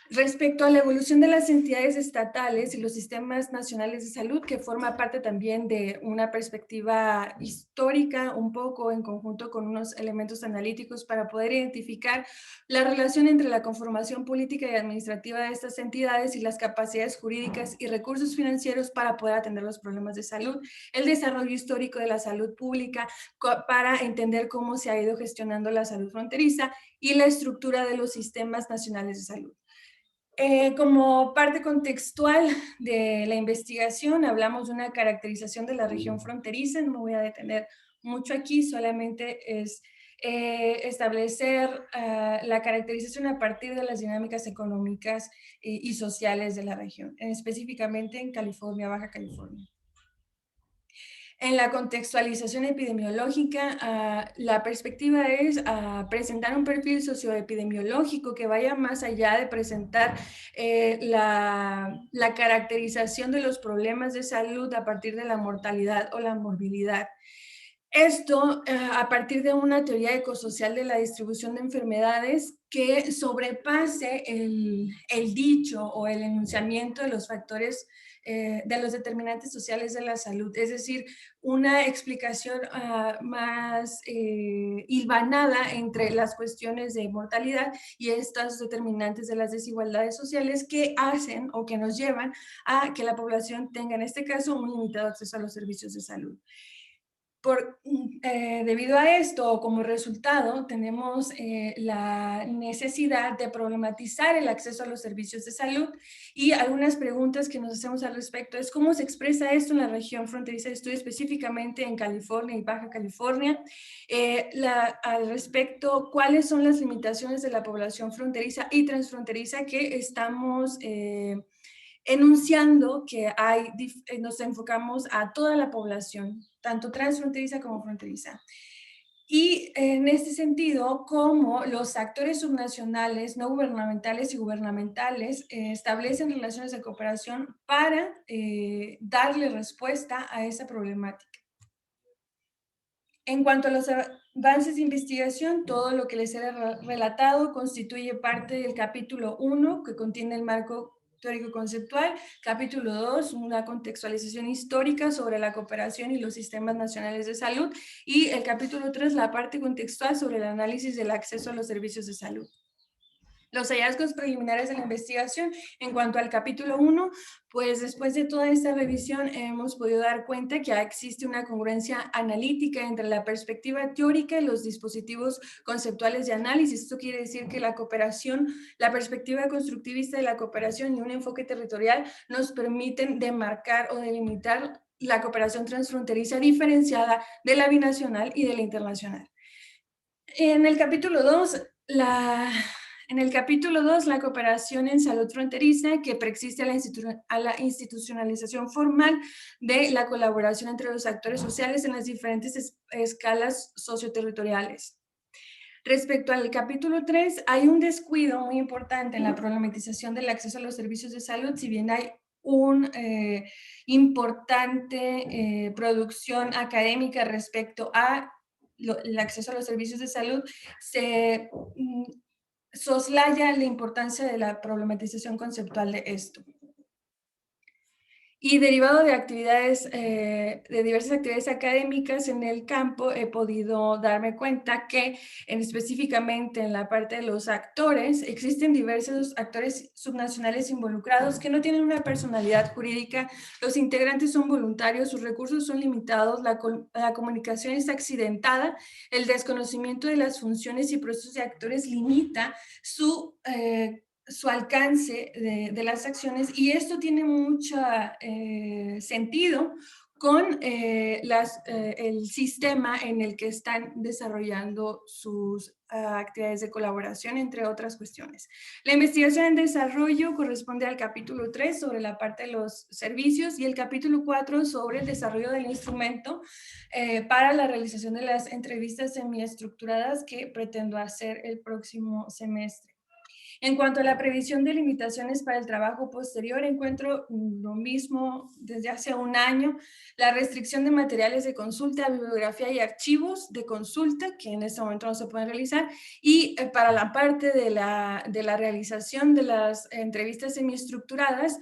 E: Respecto a la evolución de las entidades estatales y los sistemas nacionales de salud, que forma parte también de una perspectiva histórica, un poco en conjunto con unos elementos analíticos para poder identificar la relación entre la conformación política y administrativa de estas entidades y las capacidades jurídicas y recursos financieros para poder atender los problemas de salud, el desarrollo histórico de la salud pública para entender cómo se ha ido gestionando la salud fronteriza y la estructura de los sistemas nacionales de salud. Como parte contextual de la investigación, hablamos de una caracterización de la región fronteriza. No me voy a detener mucho aquí, solamente es establecer la caracterización a partir de las dinámicas económicas y sociales de la región, específicamente en California, Baja California. En la contextualización epidemiológica, la perspectiva es presentar un perfil socioepidemiológico que vaya más allá de presentar la caracterización de los problemas de salud a partir de la mortalidad o la morbilidad. Esto a partir de una teoría ecosocial de la distribución de enfermedades que sobrepase el dicho o el enunciamiento de los factores de los determinantes sociales de la salud, es decir, una explicación más hilvanada entre las cuestiones de mortalidad y estos determinantes de las desigualdades sociales que hacen o que nos llevan a que la población tenga en este caso un limitado acceso a los servicios de salud. Debido a esto, como resultado, tenemos la necesidad de problematizar el acceso a los servicios de salud y algunas preguntas que nos hacemos al respecto es cómo se expresa esto en la región fronteriza de estudio, específicamente en California y Baja California. Al respecto, ¿cuáles son las limitaciones de la población fronteriza y transfronteriza que estamos enunciando que nos enfocamos a toda la población, tanto transfronteriza como fronteriza? Y en este sentido, cómo los actores subnacionales, no gubernamentales y gubernamentales establecen relaciones de cooperación para darle respuesta a esa problemática. En cuanto a los avances de investigación, todo lo que les he relatado constituye parte del capítulo 1, que contiene el marco teórico-conceptual, capítulo 2, una contextualización histórica sobre la cooperación y los sistemas nacionales de salud, y el capítulo 3, la parte contextual sobre el análisis del acceso a los servicios de salud. Los hallazgos preliminares de la investigación en cuanto al capítulo 1, pues después de toda esta revisión hemos podido dar cuenta que existe una congruencia analítica entre la perspectiva teórica y los dispositivos conceptuales de análisis. Esto quiere decir que la cooperación, la perspectiva constructivista de la cooperación y un enfoque territorial nos permiten demarcar o delimitar la cooperación transfronteriza diferenciada de la binacional y de la internacional. En el capítulo 2, la cooperación en salud fronteriza, que preexiste a la institucionalización formal de la colaboración entre los actores sociales en las diferentes escalas socioterritoriales. Respecto al capítulo 3, hay un descuido muy importante en la problematización del acceso a los servicios de salud, si bien hay una importante producción académica respecto a el acceso a los servicios de salud, se soslaya la importancia de la problematización conceptual de esto. Y derivado de actividades, de diversas actividades académicas en el campo, he podido darme cuenta que específicamente en la parte de los actores, existen diversos actores subnacionales involucrados que no tienen una personalidad jurídica, los integrantes son voluntarios, sus recursos son limitados, la comunicación es accidentada, el desconocimiento de las funciones y procesos de actores limita su alcance de las acciones, y esto tiene mucho sentido con el sistema en el que están desarrollando sus actividades de colaboración, entre otras cuestiones. La investigación en desarrollo corresponde al capítulo 3 sobre la parte de los servicios y el capítulo 4 sobre el desarrollo del instrumento para la realización de las entrevistas semiestructuradas que pretendo hacer el próximo semestre. En cuanto a la previsión de limitaciones para el trabajo posterior, encuentro lo mismo desde hace un año, la restricción de materiales de consulta, bibliografía y archivos de consulta, que en este momento no se pueden realizar, y para la parte de la realización de las entrevistas semiestructuradas,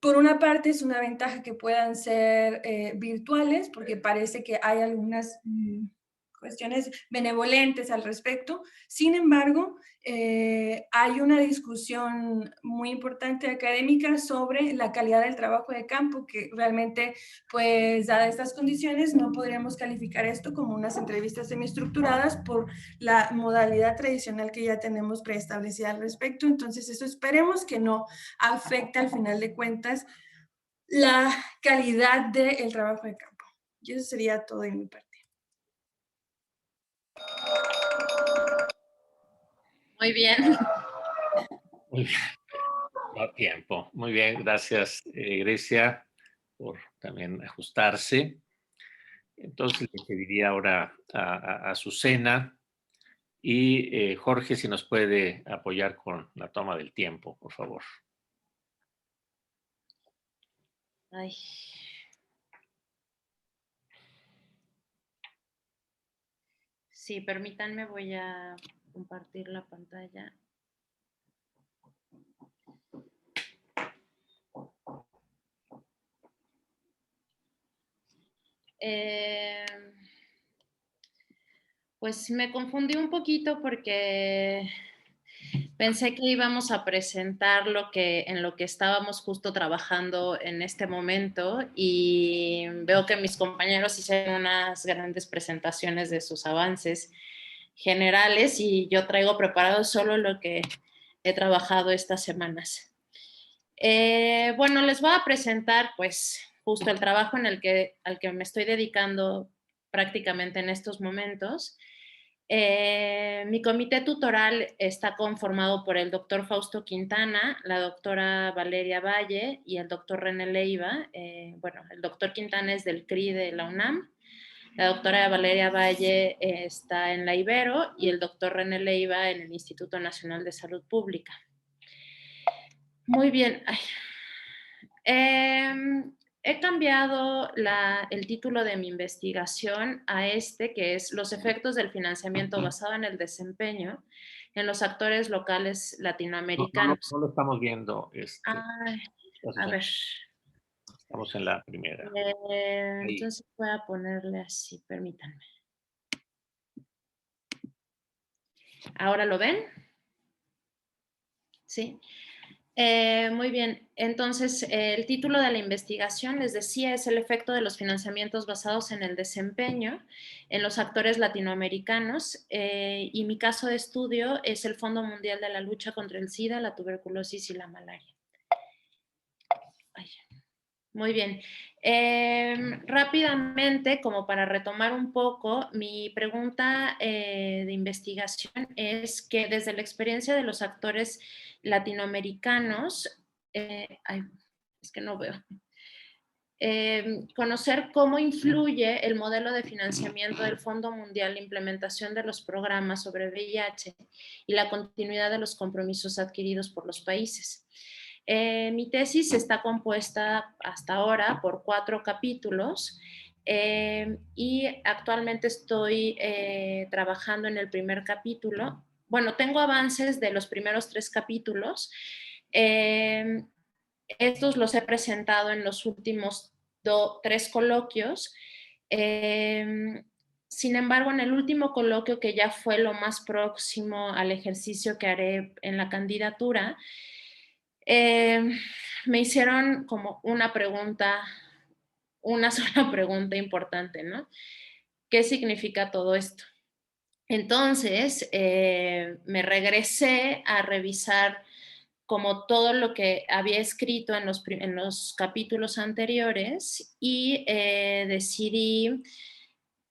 E: por una parte es una ventaja que puedan ser virtuales, porque parece que hay algunas cuestiones benevolentes al respecto. Sin embargo, hay una discusión muy importante académica sobre la calidad del trabajo de campo, que realmente, pues, dadas estas condiciones, no podríamos calificar esto como unas entrevistas semiestructuradas por la modalidad tradicional que ya tenemos preestablecida al respecto. Entonces, eso esperemos que no afecte al final de cuentas la calidad del trabajo de campo. Y eso sería todo de mi parte.
D: Muy bien.
A: Muy bien. No tiempo. Muy bien, gracias, Grecia, por también ajustarse. Entonces le pediría ahora a Azucena y Jorge si nos puede apoyar con la toma del tiempo, por favor.
D: Ay. Sí, permítanme, voy a compartir la pantalla. Pues me confundí un poquito porque pensé que íbamos a presentar en lo que estábamos justo trabajando en este momento, y veo que mis compañeros hicieron unas grandes presentaciones de sus avances generales y yo traigo preparado solo lo que he trabajado estas semanas. Bueno, les voy a presentar pues justo el trabajo al que me estoy dedicando prácticamente en estos momentos. Mi comité tutoral está conformado por el doctor Fausto Quintana, la doctora Valeria Valle y el doctor René Leiva. Bueno, el doctor Quintana es del CRI de la UNAM, la doctora Valeria Valle está en la Ibero y el doctor René Leiva en el Instituto Nacional de Salud Pública. Muy bien. He cambiado el título de mi investigación a que es Los efectos del financiamiento basado en el desempeño en los actores locales latinoamericanos.
A: No lo estamos viendo.
D: A ver.
A: Estamos en la primera.
D: Entonces voy a ponerle así, permítanme. ¿Ahora lo ven? Sí. Muy bien, entonces el título de la investigación, les decía, es el efecto de los financiamientos basados en el desempeño en los actores latinoamericanos, y mi caso de estudio es el Fondo Mundial de la Lucha contra el SIDA, la tuberculosis y la malaria. Muy bien. Rápidamente, como para retomar un poco, mi pregunta de investigación es que desde la experiencia de los actores latinoamericanos, es que no veo, conocer cómo influye el modelo de financiamiento del Fondo Mundial, la implementación de los programas sobre VIH y la continuidad de los compromisos adquiridos por los países. Mi tesis está compuesta hasta ahora por 4 capítulos y actualmente estoy trabajando en el primer capítulo. Bueno, tengo avances de los primeros 3 capítulos. Estos los he presentado en los últimos 3 coloquios. Sin embargo, en el último coloquio, que ya fue lo más próximo al ejercicio que haré en la candidatura, me hicieron como una sola pregunta importante, ¿no? ¿Qué significa todo esto? Entonces, me regresé a revisar como todo lo que había escrito en los capítulos anteriores y decidí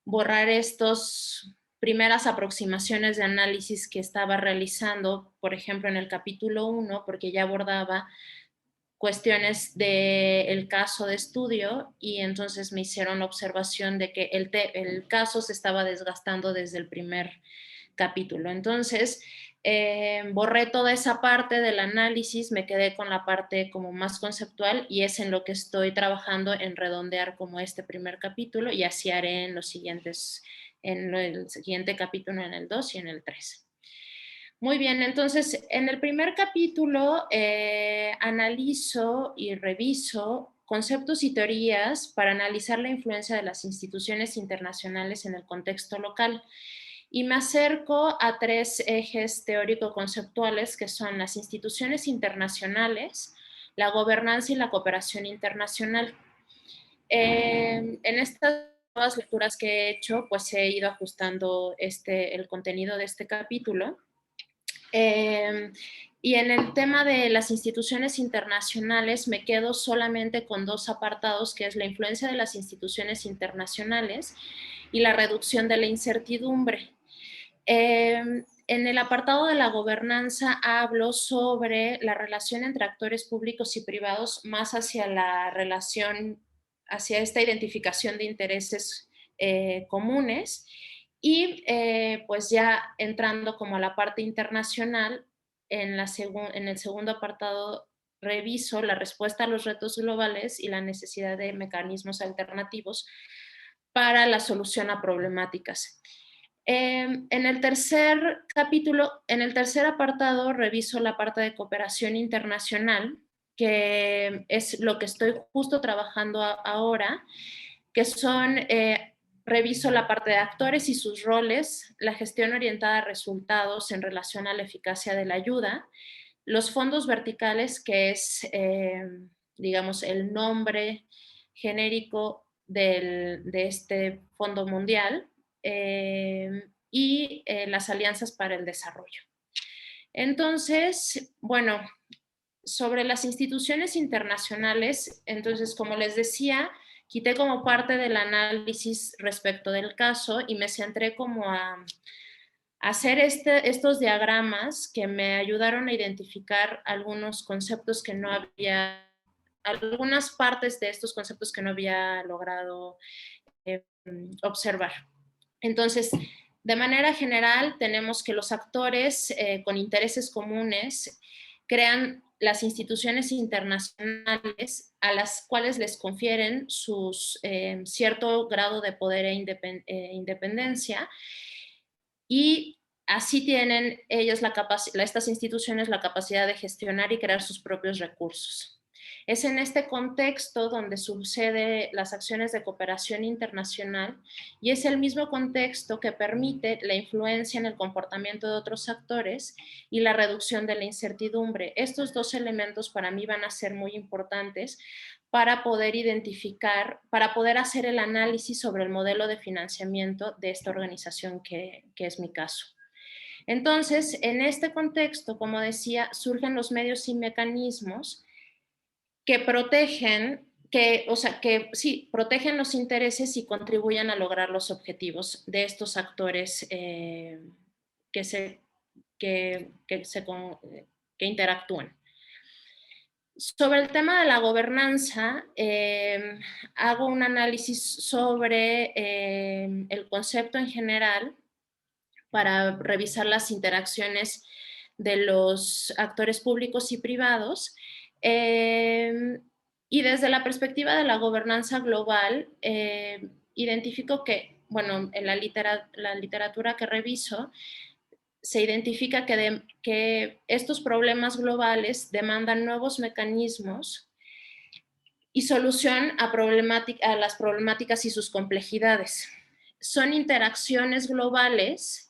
D: borrar estos
F: primeras aproximaciones de análisis que estaba realizando, por ejemplo, en el capítulo 1, porque ya abordaba cuestiones del caso de estudio y entonces me hicieron la observación de que el caso se estaba desgastando desde el primer capítulo. Entonces, borré toda esa parte del análisis, me quedé con la parte como más conceptual y es en lo que estoy trabajando en redondear como este primer capítulo y así haré en los siguientes, en el siguiente capítulo, en el 2 y en el 3. Muy bien, entonces en el primer capítulo analizo y reviso conceptos y teorías para analizar la influencia de las instituciones internacionales en el contexto local. Y me acerco a 3 ejes teórico-conceptuales que son las instituciones internacionales, la gobernanza y la cooperación internacional. En estas nuevas lecturas que he hecho, pues he ido ajustando el contenido de este capítulo. Y en el tema de las instituciones internacionales me quedo solamente con 2 apartados, que es la influencia de las instituciones internacionales y la reducción de la incertidumbre. En el apartado de la gobernanza hablo sobre la relación entre actores públicos y privados, más hacia la relación, hacia esta identificación de intereses comunes. Y pues ya entrando como a la parte internacional, en el segundo apartado reviso la respuesta a los retos globales y la necesidad de mecanismos alternativos para la solución a problemáticas. En el tercer capítulo, en el tercer apartado, reviso la parte de cooperación internacional, que es lo que estoy justo trabajando ahora, que son, reviso la parte de actores y sus roles, la gestión orientada a resultados en relación a la eficacia de la ayuda, los fondos verticales, que es, digamos, el nombre genérico de este Fondo Mundial, y las alianzas para el desarrollo. Entonces, bueno, sobre las instituciones internacionales, entonces, como les decía, quité como parte del análisis respecto del caso y me centré como a hacer estos diagramas que me ayudaron a identificar algunos conceptos que no había, algunas partes de estos conceptos que no había logrado observar. Entonces, de manera general, tenemos que los actores con intereses comunes crean las instituciones internacionales a las cuales les confieren cierto grado de poder e independencia y así tienen ellas estas instituciones la capacidad de gestionar y crear sus propios recursos. Es en este contexto donde suceden las acciones de cooperación internacional y es el mismo contexto que permite la influencia en el comportamiento de otros actores y la reducción de la incertidumbre. Estos 2 elementos para mí van a ser muy importantes para poder identificar, para poder hacer el análisis sobre el modelo de financiamiento de esta organización que es mi caso. Entonces, en este contexto, como decía, surgen los medios y mecanismos que protegen, protegen los intereses y contribuyen a lograr los objetivos de estos actores que interactúan. Sobre el tema de la gobernanza, hago un análisis sobre el concepto en general para revisar las interacciones de los actores públicos y privados. Y desde la perspectiva de la gobernanza global, identifico que, bueno, en la literatura que reviso, se identifica que estos problemas globales demandan nuevos mecanismos y solución a las problemáticas y sus complejidades. Son interacciones globales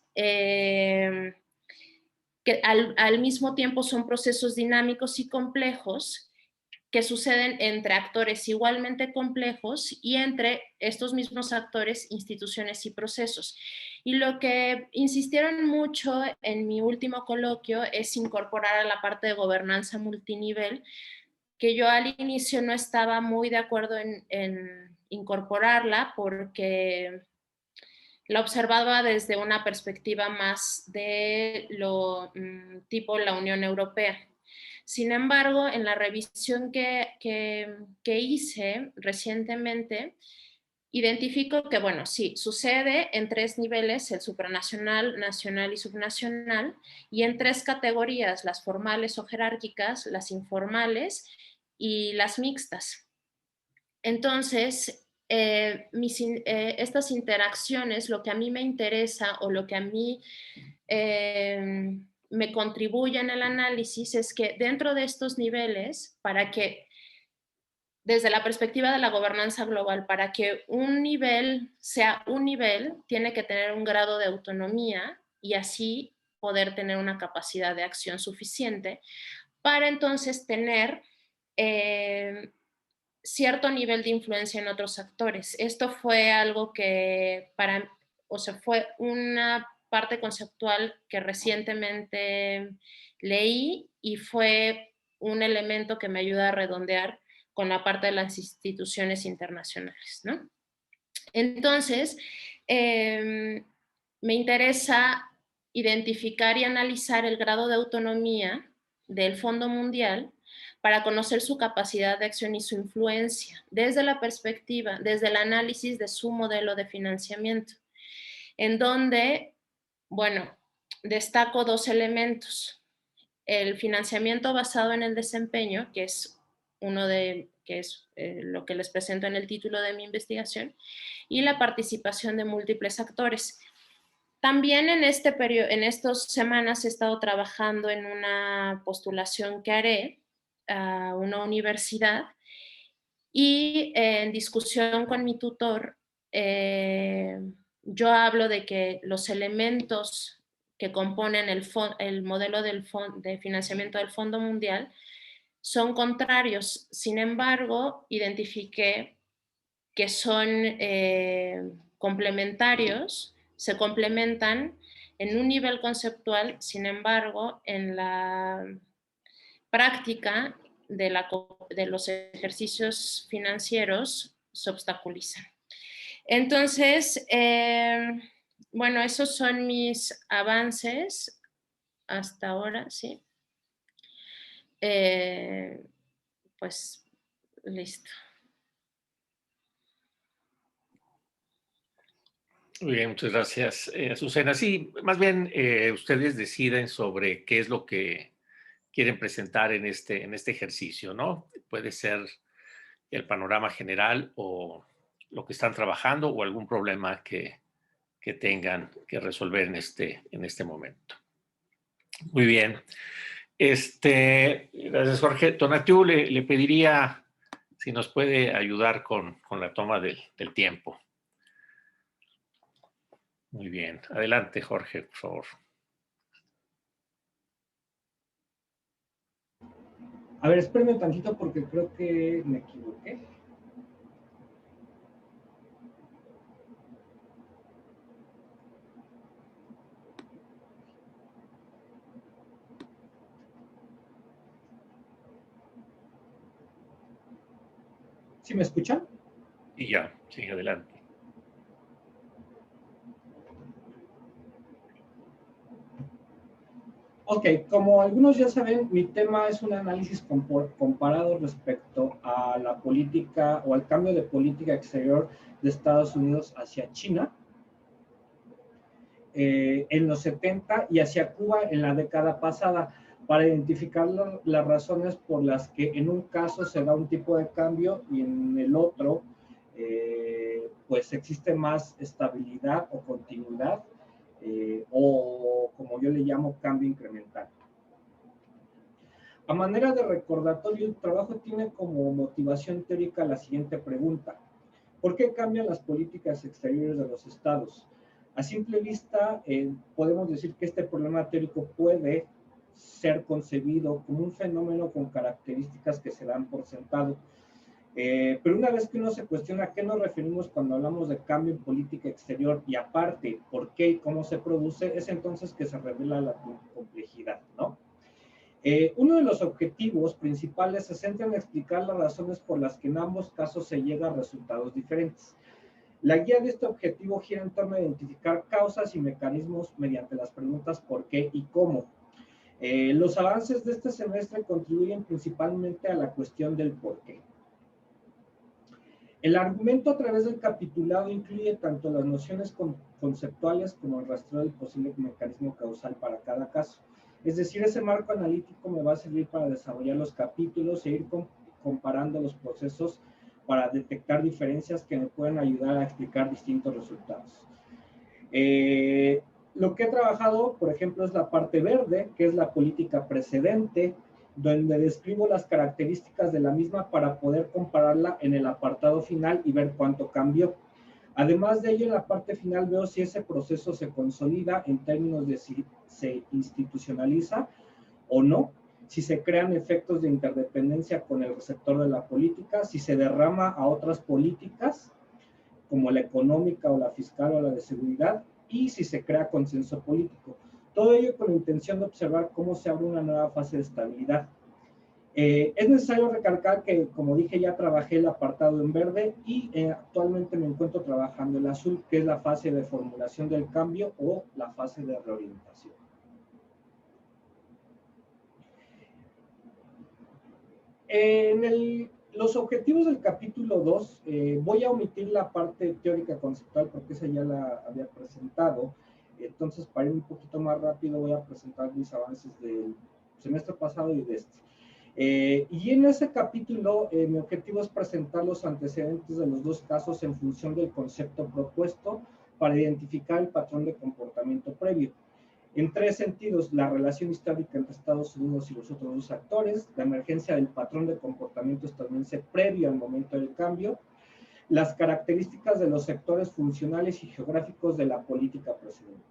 F: que al mismo tiempo son procesos dinámicos y complejos que suceden entre actores igualmente complejos y entre estos mismos actores, instituciones y procesos. Y lo que insistieron mucho en mi último coloquio es incorporar a la parte de gobernanza multinivel, que yo al inicio no estaba muy de acuerdo en incorporarla porque la observaba desde una perspectiva más de lo tipo la Unión Europea. Sin embargo, en la revisión que hice recientemente, identifico que, bueno, sí, sucede en 3 niveles, el supranacional, nacional y subnacional, y en 3 categorías, las formales o jerárquicas, las informales y las mixtas. Entonces, estas interacciones, lo que a mí me interesa o lo que a mí me contribuye en el análisis es que dentro de estos niveles, para que, desde la perspectiva de la gobernanza global, para que un nivel sea un nivel, tiene que tener un grado de autonomía y así poder tener una capacidad de acción suficiente para entonces tener cierto nivel de influencia en otros actores. Esto fue algo que fue una parte conceptual que recientemente leí y fue un elemento que me ayuda a redondear con la parte de las instituciones internacionales, ¿no? Entonces, me interesa identificar y analizar el grado de autonomía del Fondo Mundial para conocer su capacidad de acción y su influencia desde la perspectiva, desde el análisis de su modelo de financiamiento, en donde, bueno, destaco 2 elementos. El financiamiento basado en el desempeño, que es lo que les presento en el título de mi investigación, y la participación de múltiples actores. También en estas semanas he estado trabajando en una postulación que haré a una universidad y en discusión con mi tutor, yo hablo de que los elementos que componen el modelo de financiamiento del Fondo Mundial son contrarios. Sin embargo, identifiqué que son complementarios, se complementan en un nivel conceptual, sin embargo, en la práctica de los ejercicios financieros se obstaculizan. Entonces, bueno, esos son mis avances hasta ahora, ¿sí? Pues, listo.
A: Muy bien, muchas gracias, Azucena. Sí, más bien ustedes deciden sobre qué es lo que quieren presentar en este ejercicio, ¿no? Puede ser el panorama general o lo que están trabajando o algún problema que tengan que resolver en este momento. Muy bien. Gracias, Jorge. Tonatiuh, le pediría si nos puede ayudar con la toma del tiempo. Muy bien. Adelante, Jorge, por favor.
G: A ver, espérenme tantito porque creo que me equivoqué. ¿Sí me escuchan?
A: Y ya, sí, adelante.
G: Ok, como algunos ya saben, mi tema es un análisis comparado respecto a la política o al cambio de política exterior de Estados Unidos hacia China en los 70 y hacia Cuba en la década pasada, para identificar las razones por las que en un caso se da un tipo de cambio y en el otro pues existe más estabilidad o continuidad o como yo le llamo cambio incremental. A manera de recordatorio, el trabajo tiene como motivación teórica la siguiente pregunta: ¿por qué cambian las políticas exteriores de los estados? A simple vista, podemos decir que este problema teórico puede ser concebido como un fenómeno con características que se dan por sentado. Pero una vez que uno se cuestiona a qué nos referimos cuando hablamos de cambio en política exterior y aparte por qué y cómo se produce, es entonces que se revela la complejidad, ¿no? Uno de los objetivos principales se centra en explicar las razones por las que en ambos casos se llega a resultados diferentes. La guía de este objetivo gira en torno a identificar causas y mecanismos mediante las preguntas por qué y cómo. Los avances de este semestre contribuyen principalmente a la cuestión del por qué. El argumento a través del capitulado incluye tanto las nociones conceptuales como el rastreo del posible mecanismo causal para cada caso. Es decir, ese marco analítico me va a servir para desarrollar los capítulos e ir comparando los procesos para detectar diferencias que me pueden ayudar a explicar distintos resultados. Lo que he trabajado, por ejemplo, es la parte verde, que es la política precedente, donde describo las características de la misma para poder compararla en el apartado final y ver cuánto cambió. Además de ello, en la parte final veo si ese proceso se consolida en términos de si se institucionaliza o no, si se crean efectos de interdependencia con el receptor de la política, si se derrama a otras políticas, como la económica o la fiscal o la de seguridad, y si se crea consenso político. Todo ello con la intención de observar cómo se abre una nueva fase de estabilidad. Es necesario recalcar que, como dije, ya trabajé el apartado en verde y actualmente me encuentro trabajando el azul, que es la fase de formulación del cambio o la fase de reorientación. Los objetivos del capítulo 2, voy a omitir la parte teórica conceptual porque esa ya la había presentado. Entonces, para ir un poquito más rápido, voy a presentar mis avances del semestre pasado y de este. Y en ese capítulo, mi objetivo es presentar los antecedentes de los dos casos en función del concepto propuesto para identificar el patrón de comportamiento previo. En tres sentidos: la relación histórica entre Estados Unidos y los otros dos actores, la emergencia del patrón de comportamiento estadounidense previo al momento del cambio, las características de los sectores funcionales y geográficos de la política precedente.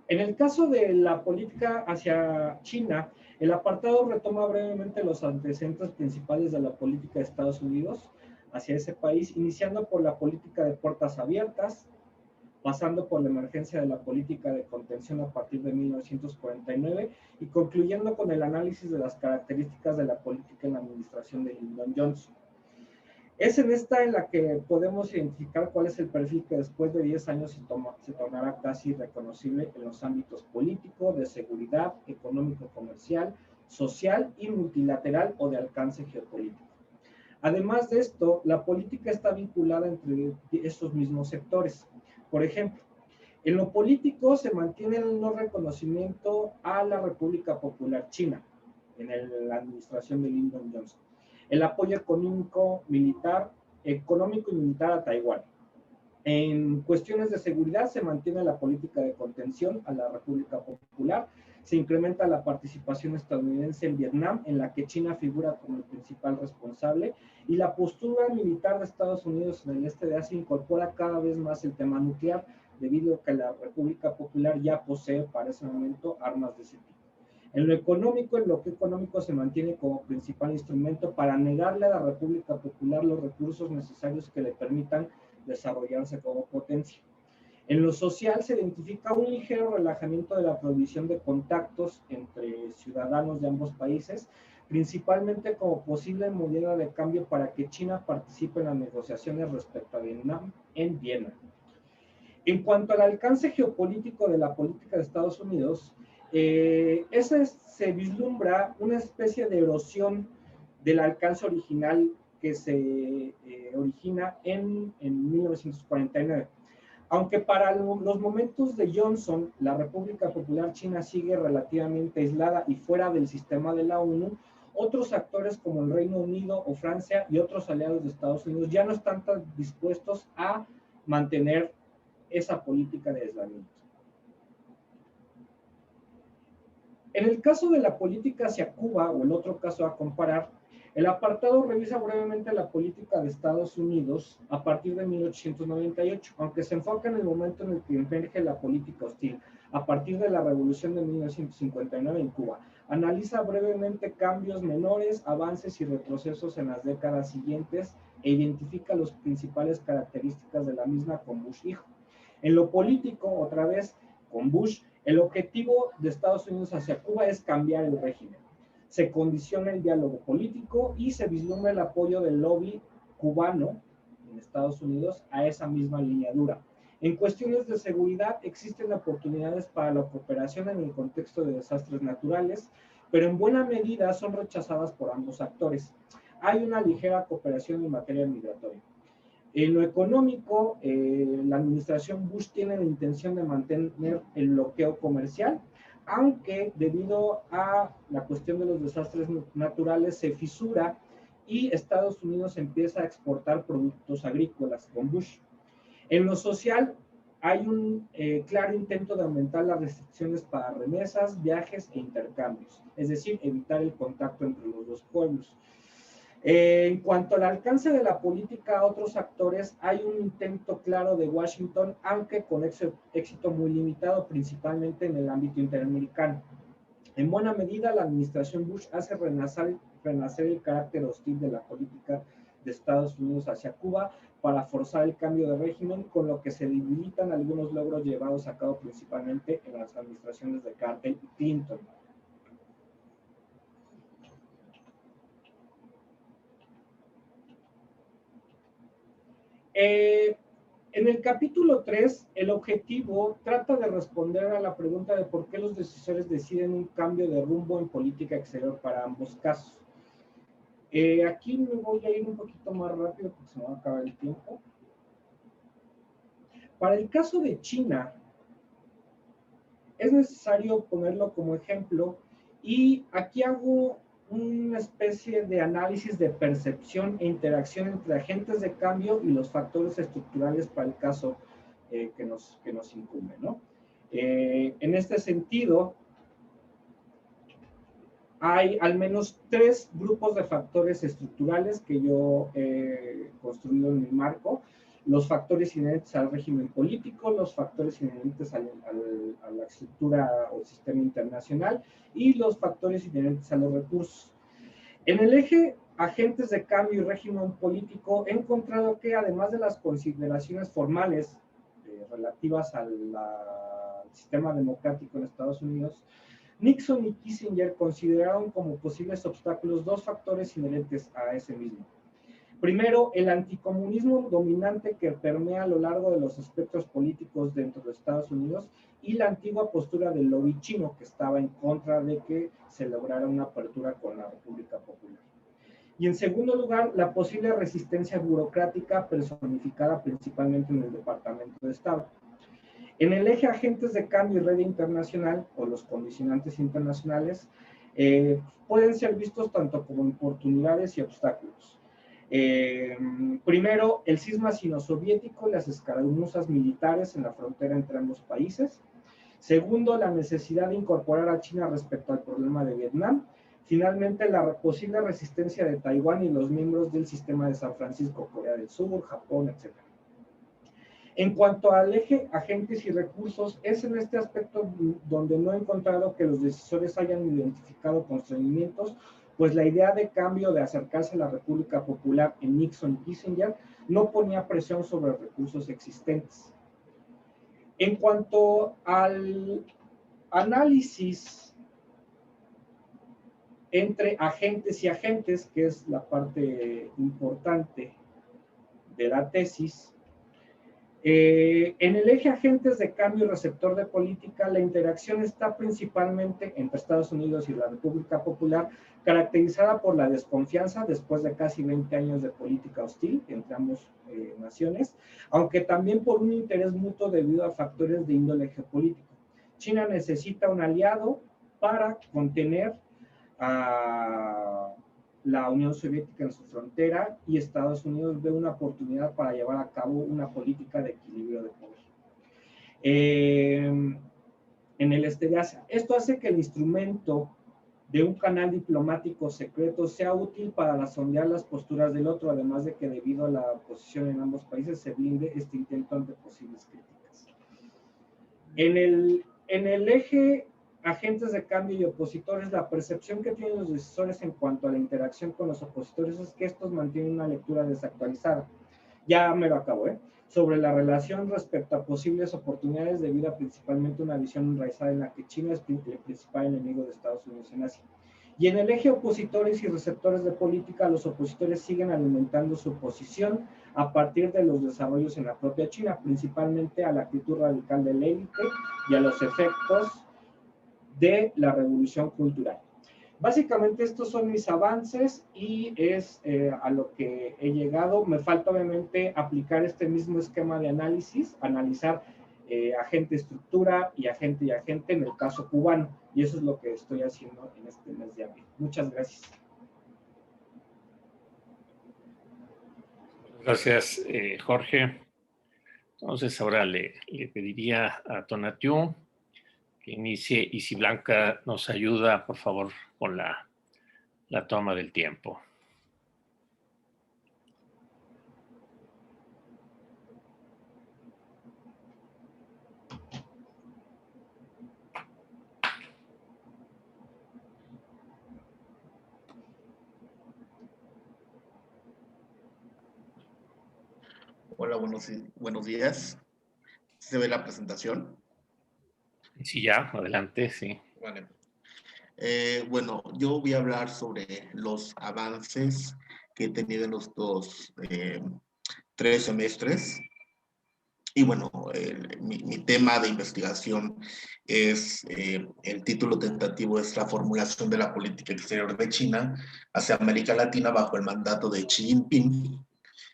G: En el caso de la política hacia China, el apartado retoma brevemente los antecedentes principales de la política de Estados Unidos hacia ese país, iniciando por la política de puertas abiertas, pasando por la emergencia de la política de contención a partir de 1949 y concluyendo con el análisis de las características de la política en la administración de Lyndon Johnson. Es en esta en la que podemos identificar cuál es el perfil que después de 10 años se tornará casi reconocible en los ámbitos político, de seguridad, económico, comercial, social y multilateral o de alcance geopolítico. Además de esto, la política está vinculada entre esos mismos sectores. Por ejemplo, en lo político se mantiene el no reconocimiento a la República Popular China en la administración de Lyndon Johnson. El apoyo económico y militar a Taiwán. En cuestiones de seguridad se mantiene la política de contención a la República Popular, se incrementa la participación estadounidense en Vietnam, en la que China figura como el principal responsable, y la postura militar de Estados Unidos en el este de Asia incorpora cada vez más el tema nuclear, debido a que la República Popular ya posee para ese momento armas de ese tipo. En lo económico, el bloqueo económico se mantiene como principal instrumento para negarle a la República Popular los recursos necesarios que le permitan desarrollarse como potencia. En lo social se identifica un ligero relajamiento de la prohibición de contactos entre ciudadanos de ambos países, principalmente como posible moneda de cambio para que China participe en las negociaciones respecto a Vietnam en Viena. En cuanto al alcance geopolítico de la política de Estados Unidos, se vislumbra una especie de erosión del alcance original que se origina en 1949. Aunque para los momentos de Johnson, la República Popular China sigue relativamente aislada y fuera del sistema de la ONU, otros actores como el Reino Unido o Francia y otros aliados de Estados Unidos ya no están tan dispuestos a mantener esa política de aislamiento. En el caso de la política hacia Cuba, o el otro caso a comparar, el apartado revisa brevemente la política de Estados Unidos a partir de 1898, aunque se enfoca en el momento en el que emerge la política hostil, a partir de la revolución de 1959 en Cuba. Analiza brevemente cambios menores, avances y retrocesos en las décadas siguientes e identifica las principales características de la misma con Bush hijo. En lo político, otra vez, con Bush, el objetivo de Estados Unidos hacia Cuba es cambiar el régimen. se condiciona el diálogo político y se vislumbra el apoyo del lobby cubano en Estados Unidos a esa misma lineadura. En cuestiones de seguridad existen oportunidades para la cooperación en el contexto de desastres naturales, pero en buena medida son rechazadas por ambos actores. Hay una ligera cooperación en materia migratoria. En lo económico, la administración Bush tiene la intención de mantener el bloqueo comercial, aunque debido a la cuestión de los desastres naturales se fisura y Estados Unidos empieza a exportar productos agrícolas con Bush. En lo social, hay un claro intento de aumentar las restricciones para remesas, viajes e intercambios, es decir, evitar el contacto entre los dos pueblos. En cuanto al alcance de la política a otros actores, hay un intento claro de Washington, aunque con éxito muy limitado, principalmente en el ámbito interamericano. En buena medida, la administración Bush hace renacer el carácter hostil de la política de Estados Unidos hacia Cuba para forzar el cambio de régimen, con lo que se debilitan algunos logros llevados a cabo principalmente en las administraciones de Carter y Clinton. En el capítulo 3, el objetivo trata de responder a la pregunta de por qué los decisores deciden un cambio de rumbo en política exterior para ambos casos. Aquí me voy a ir un poquito más rápido porque se me va a acabar el tiempo. Para el caso de China, es necesario ponerlo como ejemplo y aquí hago una especie de análisis de percepción e interacción entre agentes de cambio y los factores estructurales para el caso que nos incumbe, ¿no? En este sentido, hay al menos 3 grupos de factores estructurales que yo he construido en mi marco. Los factores inherentes al régimen político, los factores inherentes a la estructura o sistema internacional y los factores inherentes a los recursos. En el eje agentes de cambio y régimen político he encontrado que además de las consideraciones formales relativas al sistema democrático en Estados Unidos, Nixon y Kissinger consideraron como posibles obstáculos 2 factores inherentes a ese mismo. Primero, el anticomunismo dominante que permea a lo largo de los espectros políticos dentro de Estados Unidos y la antigua postura del lobby chino que estaba en contra de que se lograra una apertura con la República Popular. Y en segundo lugar, la posible resistencia burocrática personificada principalmente en el Departamento de Estado. En el eje agentes de cambio y red internacional o los condicionantes internacionales pueden ser vistos tanto como oportunidades y obstáculos. Primero, el cisma sino-soviético y las escaramuzas militares en la frontera entre ambos países. Segundo, la necesidad de incorporar a China respecto al problema de Vietnam. Finalmente, la posible resistencia de Taiwán y los miembros del sistema de San Francisco, Corea del Sur, Japón, etc. En cuanto al eje agentes y recursos, es en este aspecto donde no he encontrado que los decisores hayan identificado constreñimientos, pues la idea de cambio de acercarse a la República Popular en Nixon y Kissinger no ponía presión sobre recursos existentes. En cuanto al análisis entre agentes y agentes, que es la parte importante de la tesis, en el eje agentes de cambio y receptor de política, la interacción está principalmente entre Estados Unidos y la República Popular, caracterizada por la desconfianza después de casi 20 años de política hostil entre ambas naciones, aunque también por un interés mutuo debido a factores de índole geopolítico. China necesita un aliado para contener a la Unión Soviética en su frontera y Estados Unidos ve una oportunidad para llevar a cabo una política de equilibrio de poder. En el este de Asia. Esto hace que el instrumento de un canal diplomático secreto sea útil para sondear las posturas del otro, además de que debido a la oposición en ambos países se blinde este intento ante posibles críticas. En el eje agentes de cambio y opositores, la percepción que tienen los decisores en cuanto a la interacción con los opositores es que estos mantienen una lectura desactualizada. Ya me lo acabo, sobre la relación respecto a posibles oportunidades debido a principalmente una visión enraizada en la que China es el principal enemigo de Estados Unidos en Asia. Y en el eje opositores y receptores de política, los opositores siguen alimentando su posición a partir de los desarrollos en la propia China, principalmente a la actitud radical de la élite y a los efectos de la revolución cultural. Básicamente estos son mis avances y es a lo que he llegado. Me falta obviamente aplicar este mismo esquema de análisis, analizar agente estructura y agente en el caso cubano. Y eso es lo que estoy haciendo en este mes de abril. Muchas gracias.
A: Gracias, Jorge. Entonces ahora le pediría a Tonatiuh que inicie, y si Blanca nos ayuda, por favor, con la toma del tiempo.
H: Hola, buenos días. ¿Se ve la presentación?
A: Sí, ya, adelante, sí.
H: Vale. Bueno, yo voy a hablar sobre los avances que he tenido en los tres semestres. Y bueno, mi tema de investigación es, el título tentativo es la formulación de la política exterior de China hacia América Latina bajo el mandato de Xi Jinping,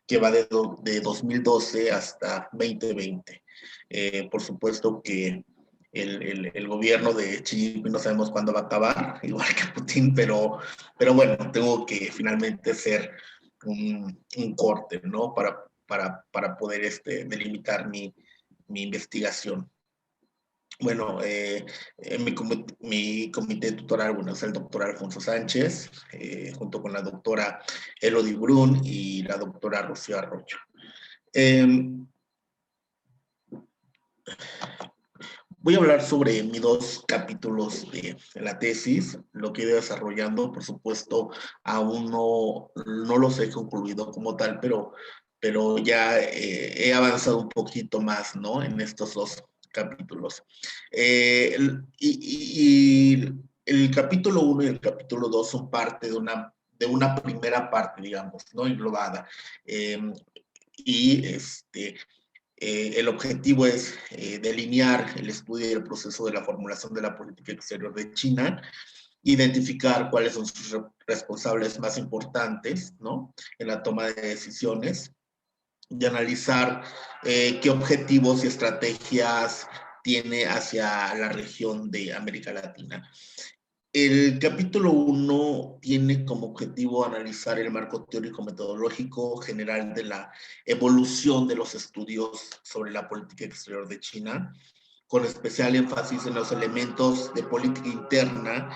H: que va de 2012 hasta 2020. Por supuesto que el gobierno de Xi Jinping no sabemos cuándo va a acabar, igual que Putin, pero bueno, tengo que finalmente hacer un corte, ¿no? Para poder delimitar mi investigación. Bueno, mi comité tutoral, bueno, es el doctor Alfonso Sánchez, junto con la doctora Elodie Brun y la doctora Rocío Arroyo. Voy a hablar sobre mis 2 capítulos de la tesis, lo que he ido desarrollando. Por supuesto, aún no los he concluido como tal, pero ya he avanzado un poquito más, ¿no? En estos 2 capítulos. El capítulo 1 y el capítulo 2 son parte de una primera parte, digamos, ¿no? Englobada. El objetivo es delinear el estudio y el proceso de la formulación de la política exterior de China, identificar cuáles son sus responsables más importantes, ¿no? En la toma de decisiones, y analizar qué objetivos y estrategias tiene hacia la región de América Latina. El capítulo 1 tiene como objetivo analizar el marco teórico metodológico general de la evolución de los estudios sobre la política exterior de China, con especial énfasis en los elementos de política interna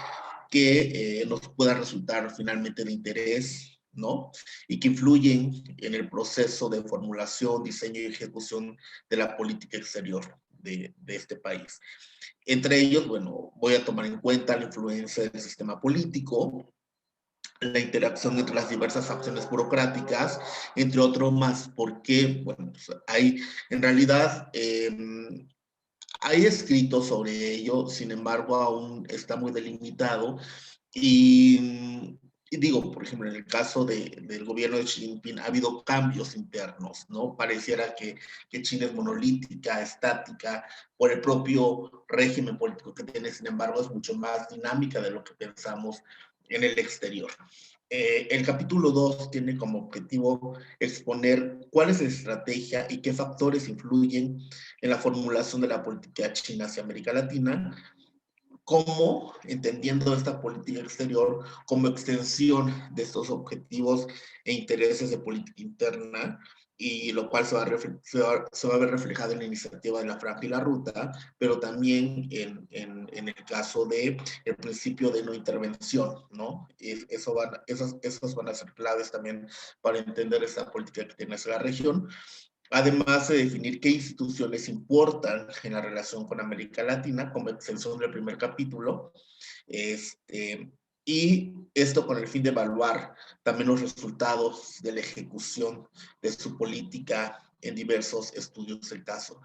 H: que nos puedan resultar finalmente de interés, ¿no? Y que influyen en el proceso de formulación, diseño y ejecución de la política exterior de este país. Entre ellos, bueno, voy a tomar en cuenta la influencia del sistema político, la interacción entre las diversas acciones burocráticas, entre otros más, porque, bueno, pues en realidad, hay escritos sobre ello, sin embargo, aún está muy delimitado. Y digo, por ejemplo, en el caso del gobierno de Xi Jinping ha habido cambios internos, ¿no? Pareciera que China es monolítica, estática, por el propio régimen político que tiene, sin embargo, es mucho más dinámica de lo que pensamos en el exterior. El capítulo 2 tiene como objetivo exponer cuál es la estrategia y qué factores influyen en la formulación de la política china hacia América Latina, como entendiendo esta política exterior como extensión de estos objetivos e intereses de política interna, y lo cual se va a ver reflejado en la iniciativa de la Franja y la Ruta, pero también en el caso del principio de no intervención, ¿no? Esos van a ser claves también para entender esta política que tiene hacia la región. Además de definir qué instituciones importan en la relación con América Latina, como extensión del primer capítulo, y esto con el fin de evaluar también los resultados de la ejecución de su política en diversos estudios del caso.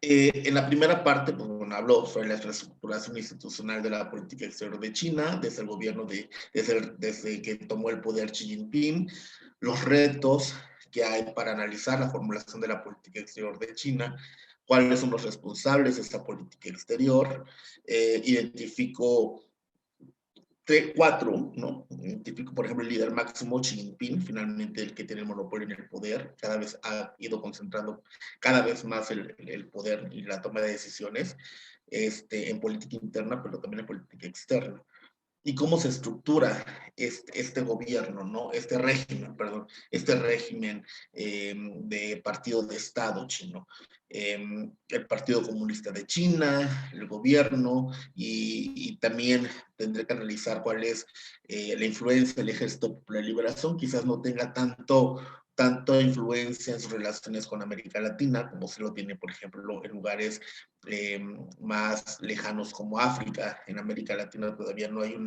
H: En la primera parte, pues, bueno, habló sobre la reestructuración institucional de la política exterior de China, desde el gobierno desde que tomó el poder Xi Jinping, los retos que hay para analizar la formulación de la política exterior de China, cuáles son los responsables de esta política exterior, identificó cuatro, ¿no? Típico, por ejemplo, el líder máximo, Xi Jinping, finalmente el que tiene el monopolio en el poder, cada vez ha ido concentrando cada vez más el poder y la toma de decisiones en política interna, pero también en política externa. Y cómo se estructura este gobierno, ¿no? Este régimen de partido de Estado chino. El Partido Comunista de China, el gobierno, y también tendré que analizar cuál es la influencia del Ejército Popular de Liberación. Quizás no tenga tanta influencia en sus relaciones con América Latina, como se lo tiene, por ejemplo, en lugares más lejanos como África. En América Latina todavía no hay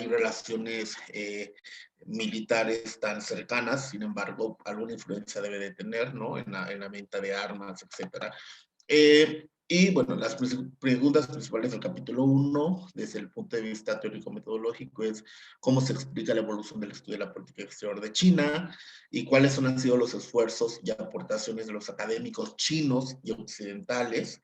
H: relaciones militares tan cercanas, sin embargo, alguna influencia debe de tener, ¿no? En la venta de armas, etc. Y bueno, las preguntas principales del capítulo 1, desde el punto de vista teórico-metodológico, es cómo se explica la evolución del estudio de la política exterior de China y cuáles han sido los esfuerzos y aportaciones de los académicos chinos y occidentales,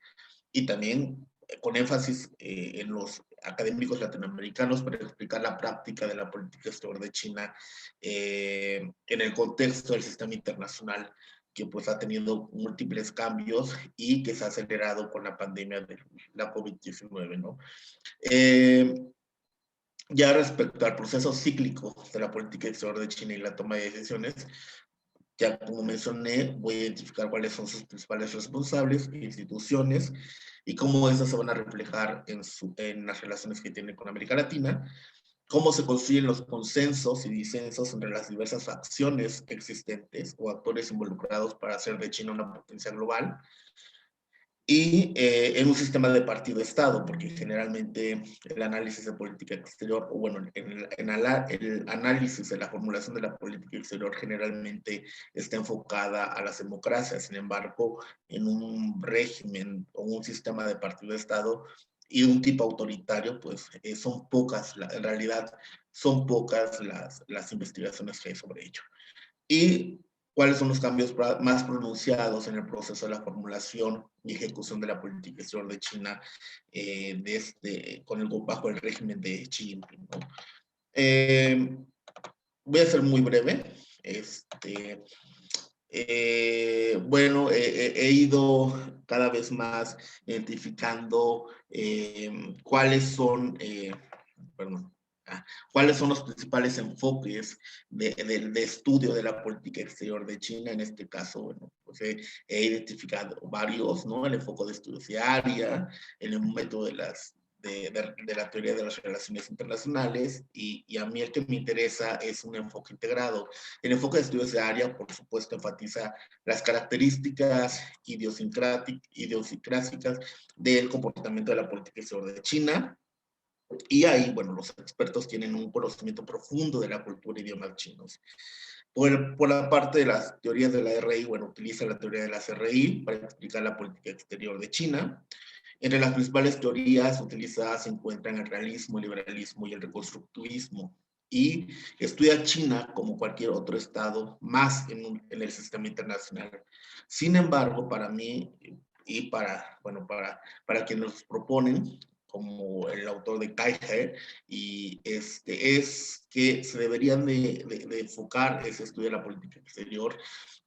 H: y también con énfasis en los académicos latinoamericanos para explicar la práctica de la política exterior de China en el contexto del sistema internacional, que pues ha tenido múltiples cambios y que se ha acelerado con la pandemia de la COVID-19, ¿no? Ya respecto al proceso cíclico de la política exterior de China y la toma de decisiones, ya como mencioné, voy a identificar cuáles son sus principales responsables e instituciones y cómo esas se van a reflejar en las relaciones que tiene con América Latina, cómo se construyen los consensos y disensos entre las diversas facciones existentes o actores involucrados para hacer de China una potencia global, y en un sistema de partido-estado, porque generalmente el análisis de política exterior, o bueno, el análisis de la formulación de la política exterior generalmente está enfocada a las democracias. Sin embargo, en un régimen o un sistema de partido-estado y de un tipo autoritario, pues son pocas, en realidad son pocas las investigaciones que hay sobre ello. Y cuáles son los cambios más pronunciados en el proceso de la formulación y ejecución de la política exterior de China bajo el régimen de Xi Jinping, ¿no? Voy a ser muy breve. Bueno, he ido cada vez más identificando cuáles son los principales enfoques de estudio de la política exterior de China. En este caso, bueno, pues he identificado varios, ¿no? El enfoque de estudios de área, el método de la teoría de las relaciones internacionales, y a mí el que me interesa es un enfoque integrado. El enfoque de estudios de área, por supuesto, enfatiza las características idiosincrásicas del comportamiento de la política exterior de China. Y ahí, bueno, los expertos tienen un conocimiento profundo de la cultura y idiomas chinos. Por la parte de las teorías de la RI, bueno, utiliza la teoría de las RI para explicar la política exterior de China. Entre las principales teorías utilizadas se encuentran el realismo, el liberalismo y el reconstructivismo. Y estudia China como cualquier otro estado más en el sistema internacional. Sin embargo, para mí y para quienes nos proponen, como el autor de Kaihe, y es que se deberían de enfocar ese estudio de la política exterior.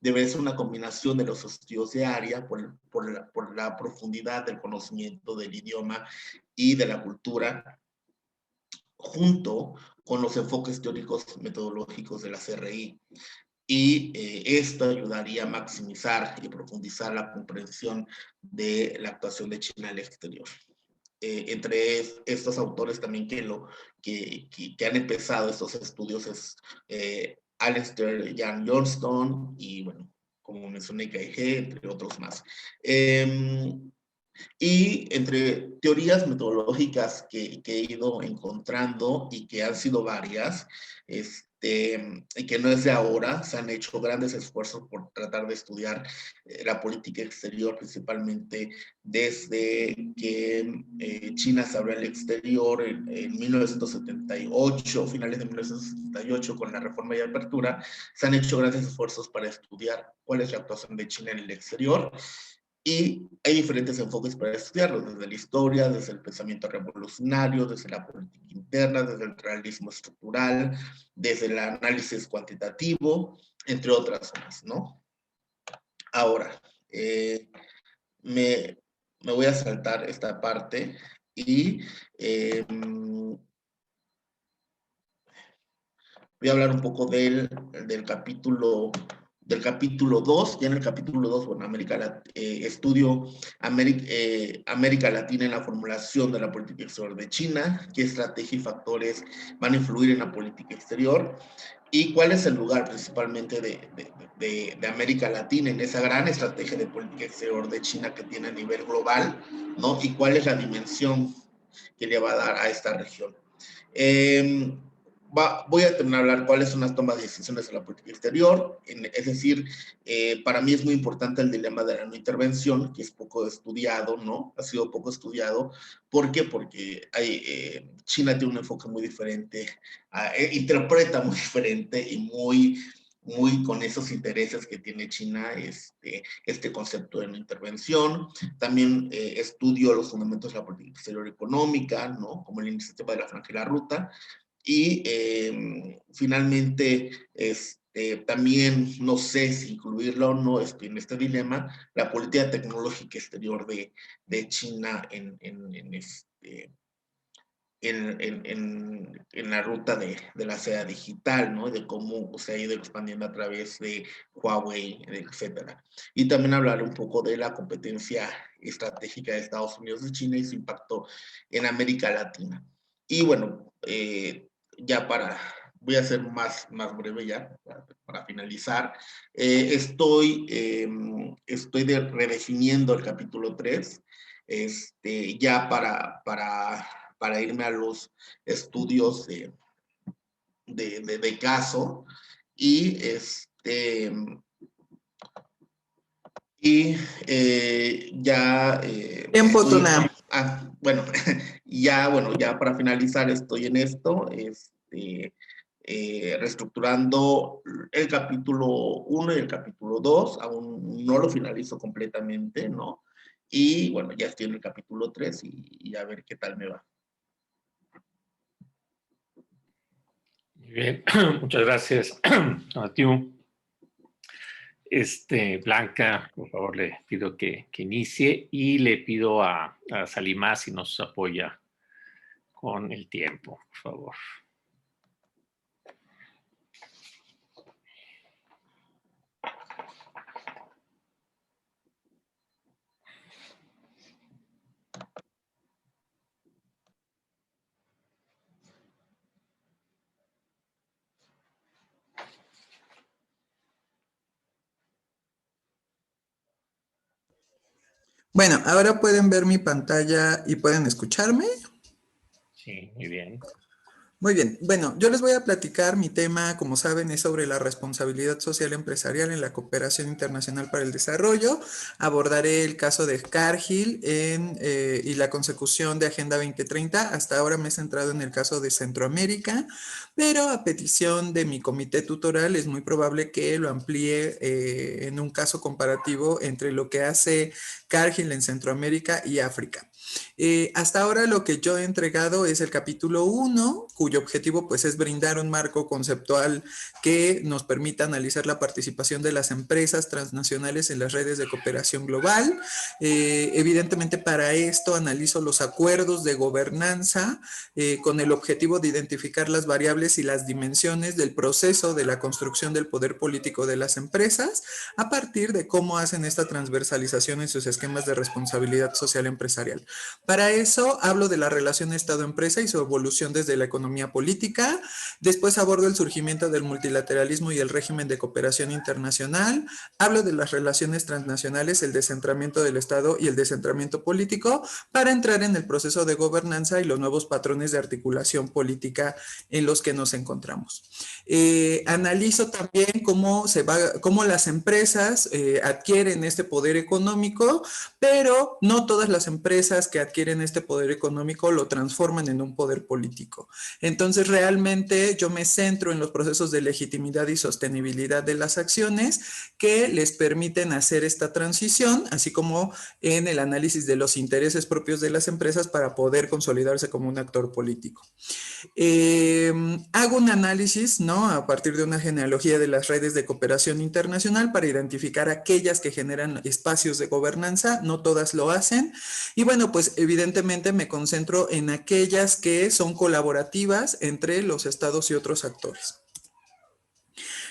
H: Debe ser una combinación de los estudios de área por la profundidad del conocimiento del idioma y de la cultura, junto con los enfoques teóricos metodológicos de la CRI. Y esto ayudaría a maximizar y profundizar la comprensión de la actuación de China en el exterior. Entre estos autores también que han empezado estos estudios es Alistair Young Johnston y, bueno, como mencioné, Kaihe, entre otros más. Y entre teorías metodológicas que he ido encontrando y que han sido varias, y que no es de ahora. Se han hecho grandes esfuerzos por tratar de estudiar la política exterior, principalmente desde que China se abrió al exterior en 1978, finales de 1978, con la reforma y apertura. Se han hecho grandes esfuerzos para estudiar cuál es la actuación de China en el exterior. Y hay diferentes enfoques para estudiarlo, desde la historia, desde el pensamiento revolucionario, desde la política interna, desde el realismo estructural, desde el análisis cuantitativo, entre otras más, ¿no? Ahora, me voy a saltar esta parte y voy a hablar un poco del capítulo 2. Ya en el capítulo 2, bueno, estudio América Latina en la formulación de la política exterior de China, qué estrategia y factores van a influir en la política exterior, y cuál es el lugar principalmente de América Latina en esa gran estrategia de política exterior de China que tiene a nivel global, ¿no? Y cuál es la dimensión que le va a dar a esta región. Voy a terminar de hablar cuáles son las tomas de decisiones de la política exterior. Es decir, para mí es muy importante el dilema de la no intervención, que es poco estudiado, ¿no? Ha sido poco estudiado. ¿Por qué? Porque China tiene un enfoque muy diferente, interpreta muy diferente y muy con esos intereses que tiene China, este concepto de no intervención. También estudio los fundamentos de la política exterior económica, ¿no? Como el sistema de la franja y la ruta. Y finalmente, también no sé si incluirlo o no en este dilema, la política tecnológica exterior de China en la ruta de la seda digital, ¿no? De cómo se ha ido expandiendo a través de Huawei, etcétera. Y también hablaré un poco de la competencia estratégica de Estados Unidos y China y su impacto en América Latina. Y bueno, ya voy a ser más breve ya, para finalizar. Estoy redefiniendo el capítulo 3, ya para irme a los estudios de caso, y ya...
I: Tiempo, Tuna.
H: Bueno, ya para finalizar estoy en esto, reestructurando el capítulo 1 y el capítulo 2, aún no lo finalizo completamente, ¿no? Y bueno, ya estoy en el capítulo 3 y a ver qué tal me va.
A: Muy bien, muchas gracias, Matthew. Blanca, por favor, le pido que inicie, y le pido a Salimá si nos apoya con el tiempo, por favor.
I: Bueno, ahora pueden ver mi pantalla y pueden escucharme.
A: Sí, muy bien.
I: Muy bien, bueno, yo les voy a platicar, mi tema, como saben, es sobre la responsabilidad social empresarial en la cooperación internacional para el desarrollo. Abordaré el caso de Cargill y la consecución de Agenda 2030. Hasta ahora me he centrado en el caso de Centroamérica, pero a petición de mi comité tutoral es muy probable que lo amplíe en un caso comparativo entre lo que hace Cargill en Centroamérica y África. Hasta ahora lo que yo he entregado es el capítulo 1, cuyo objetivo pues es brindar un marco conceptual que nos permita analizar la participación de las empresas transnacionales en las redes de cooperación global. Evidentemente para esto analizo los acuerdos de gobernanza con el objetivo de identificar las variables y las dimensiones del proceso de la construcción del poder político de las empresas a partir de cómo hacen esta transversalización en sus esquemas de responsabilidad social empresarial. Para eso hablo de la relación Estado-empresa y su evolución desde la economía economía política. Después abordo el surgimiento del multilateralismo y el régimen de cooperación internacional. Hablo de las relaciones transnacionales, el descentramiento del Estado y el descentramiento político, para entrar en el proceso de gobernanza y los nuevos patrones de articulación política en los que nos encontramos. Analizo también cómo las empresas adquieren este poder económico, pero no todas las empresas que adquieren este poder económico lo transforman en un poder político. Entonces, realmente yo me centro en los procesos de legitimidad y sostenibilidad de las acciones que les permiten hacer esta transición, así como en el análisis de los intereses propios de las empresas para poder consolidarse como un actor político. Hago un análisis, ¿no?, a partir de una genealogía de las redes de cooperación internacional para identificar aquellas que generan espacios de gobernanza. No todas lo hacen. Y bueno, pues evidentemente me concentro en aquellas que son colaborativas entre los estados y otros actores.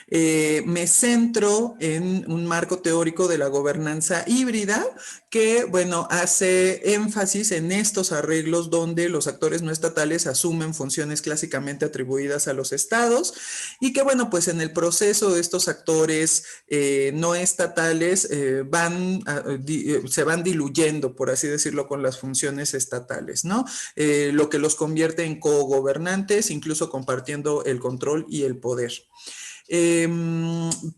I: Me centro en un marco teórico de la gobernanza híbrida que, bueno, hace énfasis en estos arreglos donde los actores no estatales asumen funciones clásicamente atribuidas a los estados y que, bueno, pues en el proceso estos actores no estatales se van diluyendo, por así decirlo, con las funciones estatales, ¿no? Lo que los convierte en cogobernantes, incluso compartiendo el control y el poder.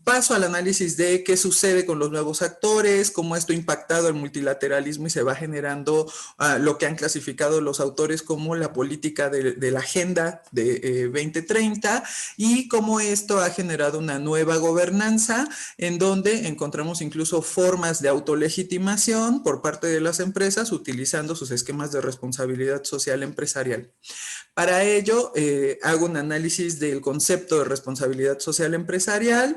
I: Paso al análisis de qué sucede con los nuevos actores, cómo esto ha impactado el multilateralismo y se va generando lo que han clasificado los autores como la política de la Agenda de 2030 y cómo esto ha generado una nueva gobernanza en donde encontramos incluso formas de autolegitimación por parte de las empresas utilizando sus esquemas de responsabilidad social empresarial. Para ello, hago un análisis del concepto de responsabilidad social empresarial,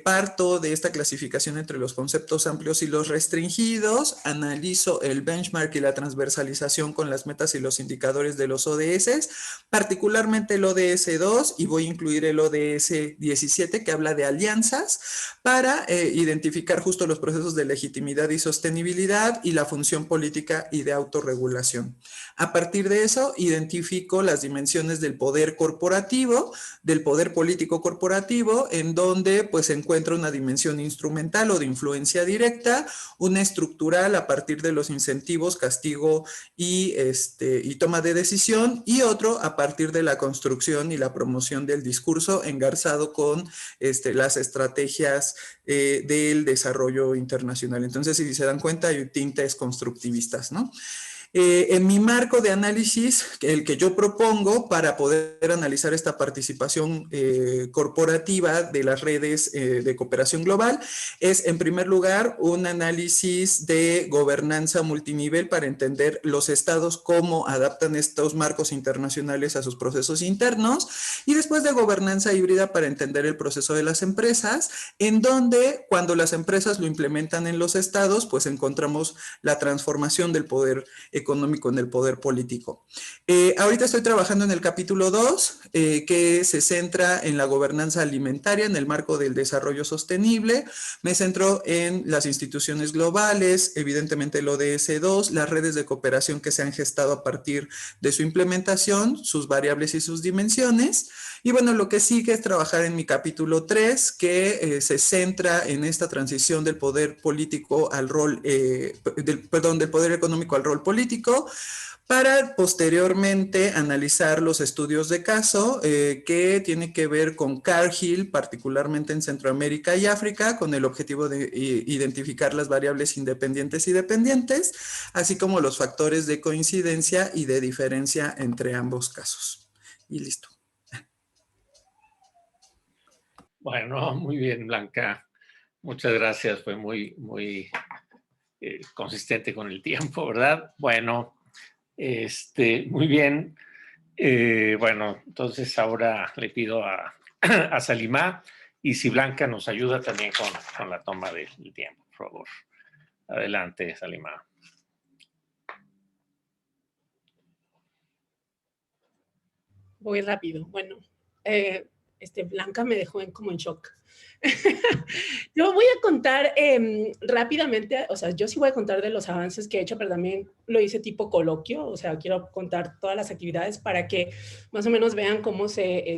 I: parto de esta clasificación entre los conceptos amplios y los restringidos, analizo el benchmark y la transversalización con las metas y los indicadores de los ODS, particularmente el ODS 2, y voy a incluir el ODS 17 que habla de alianzas para identificar justo los procesos de legitimidad y sostenibilidad y la función política y de autorregulación. A partir de eso, identifico las dimensiones del poder corporativo, del poder político corporativo, en donde pues se encuentra una dimensión instrumental o de influencia directa, una estructural a partir de los incentivos, castigo y toma de decisión, y otro a partir de la construcción y la promoción del discurso engarzado con las estrategias del desarrollo internacional. Entonces, si se dan cuenta, hay tintes constructivistas, ¿no? En mi marco de análisis, el que yo propongo para poder analizar esta participación corporativa de las redes de cooperación global, es en primer lugar un análisis de gobernanza multinivel para entender los estados cómo adaptan estos marcos internacionales a sus procesos internos, y después de gobernanza híbrida para entender el proceso de las empresas, en donde cuando las empresas lo implementan en los estados, pues encontramos la transformación del poder económico en el poder político. Ahorita estoy trabajando en el capítulo 2, que se centra en la gobernanza alimentaria en el marco del desarrollo sostenible. Me centro en las instituciones globales, evidentemente el ODS 2, las redes de cooperación que se han gestado a partir de su implementación, sus variables y sus dimensiones. Y bueno, lo que sigue es trabajar en mi capítulo 3, que se centra en esta transición del poder político al rol, del poder económico al rol político, para posteriormente analizar los estudios de caso que tiene que ver con Cargill, particularmente en Centroamérica y África, con el objetivo de identificar las variables independientes y dependientes, así como los factores de coincidencia y de diferencia entre ambos casos. Y listo.
A: Bueno, muy bien, Blanca. Muchas gracias. Fue muy consistente con el tiempo, ¿verdad? Bueno, muy bien. Bueno, entonces ahora le pido a Salimá, y si Blanca nos ayuda también con la toma del tiempo, por favor. Adelante, Salimá.
J: Voy rápido. Bueno, Blanca me dejó como en shock. Yo voy a contar rápidamente, o sea, yo sí voy a contar de los avances que he hecho, pero también lo hice tipo coloquio, o sea, quiero contar todas las actividades para que más o menos vean cómo se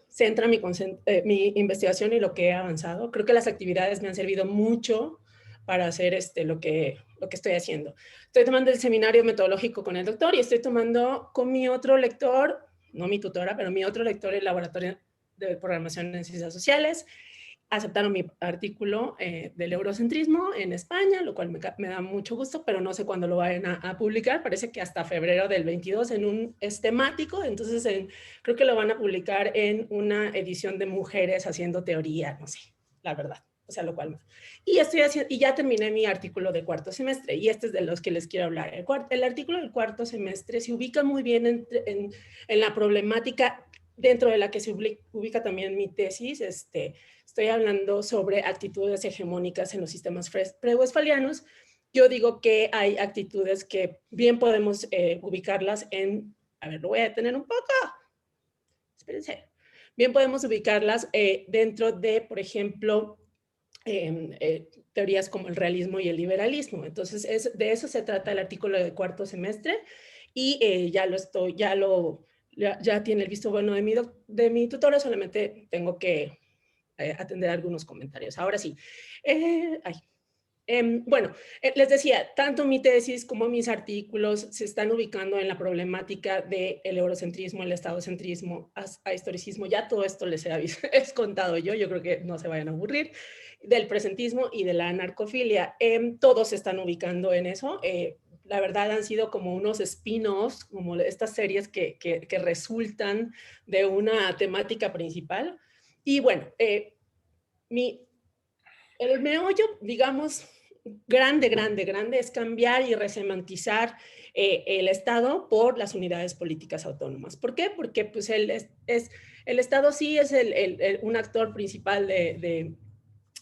J: centra mi investigación y lo que he avanzado. Creo que las actividades me han servido mucho para hacer lo que estoy haciendo. Estoy tomando el seminario metodológico con el doctor y estoy tomando con mi otro lector, no mi tutora, pero mi otro lector el laboratorio de programación en ciencias sociales. Aceptaron mi artículo del eurocentrismo en España, lo cual me da mucho gusto, pero no sé cuándo lo vayan a publicar. Parece que hasta febrero del 22 en un temático, entonces creo que lo van a publicar en una edición de mujeres haciendo teoría, no sé, la verdad. O sea, lo cual... Y ya terminé mi artículo de cuarto semestre, y este es de los que les quiero hablar. El artículo del cuarto semestre se ubica muy bien en la problemática dentro de la que se ubica también mi tesis. Estoy hablando sobre actitudes hegemónicas en los sistemas pre-westfalianos. Yo digo que hay actitudes que bien podemos ubicarlas en... A ver, lo voy a detener un poco. Espérense. Bien podemos ubicarlas dentro de, por ejemplo, teorías como el realismo y el liberalismo. Entonces, de eso se trata el artículo de cuarto semestre, y ya tiene el visto bueno de mi tutora, solamente tengo que atender algunos comentarios. Ahora sí. Bueno, les decía, tanto mi tesis como mis artículos se están ubicando en la problemática del eurocentrismo, el estadocentrismo, a historicismo. Ya todo esto les he contado yo creo que no se vayan a aburrir, del presentismo y de la anarcofilia. Todos se están ubicando en eso. La verdad han sido como unos spin-offs, como estas series que resultan de una temática principal. Y bueno, el meollo, digamos, grande es cambiar y resemantizar el Estado por las unidades políticas autónomas. ¿Por qué? Porque pues, el Estado sí es un actor principal de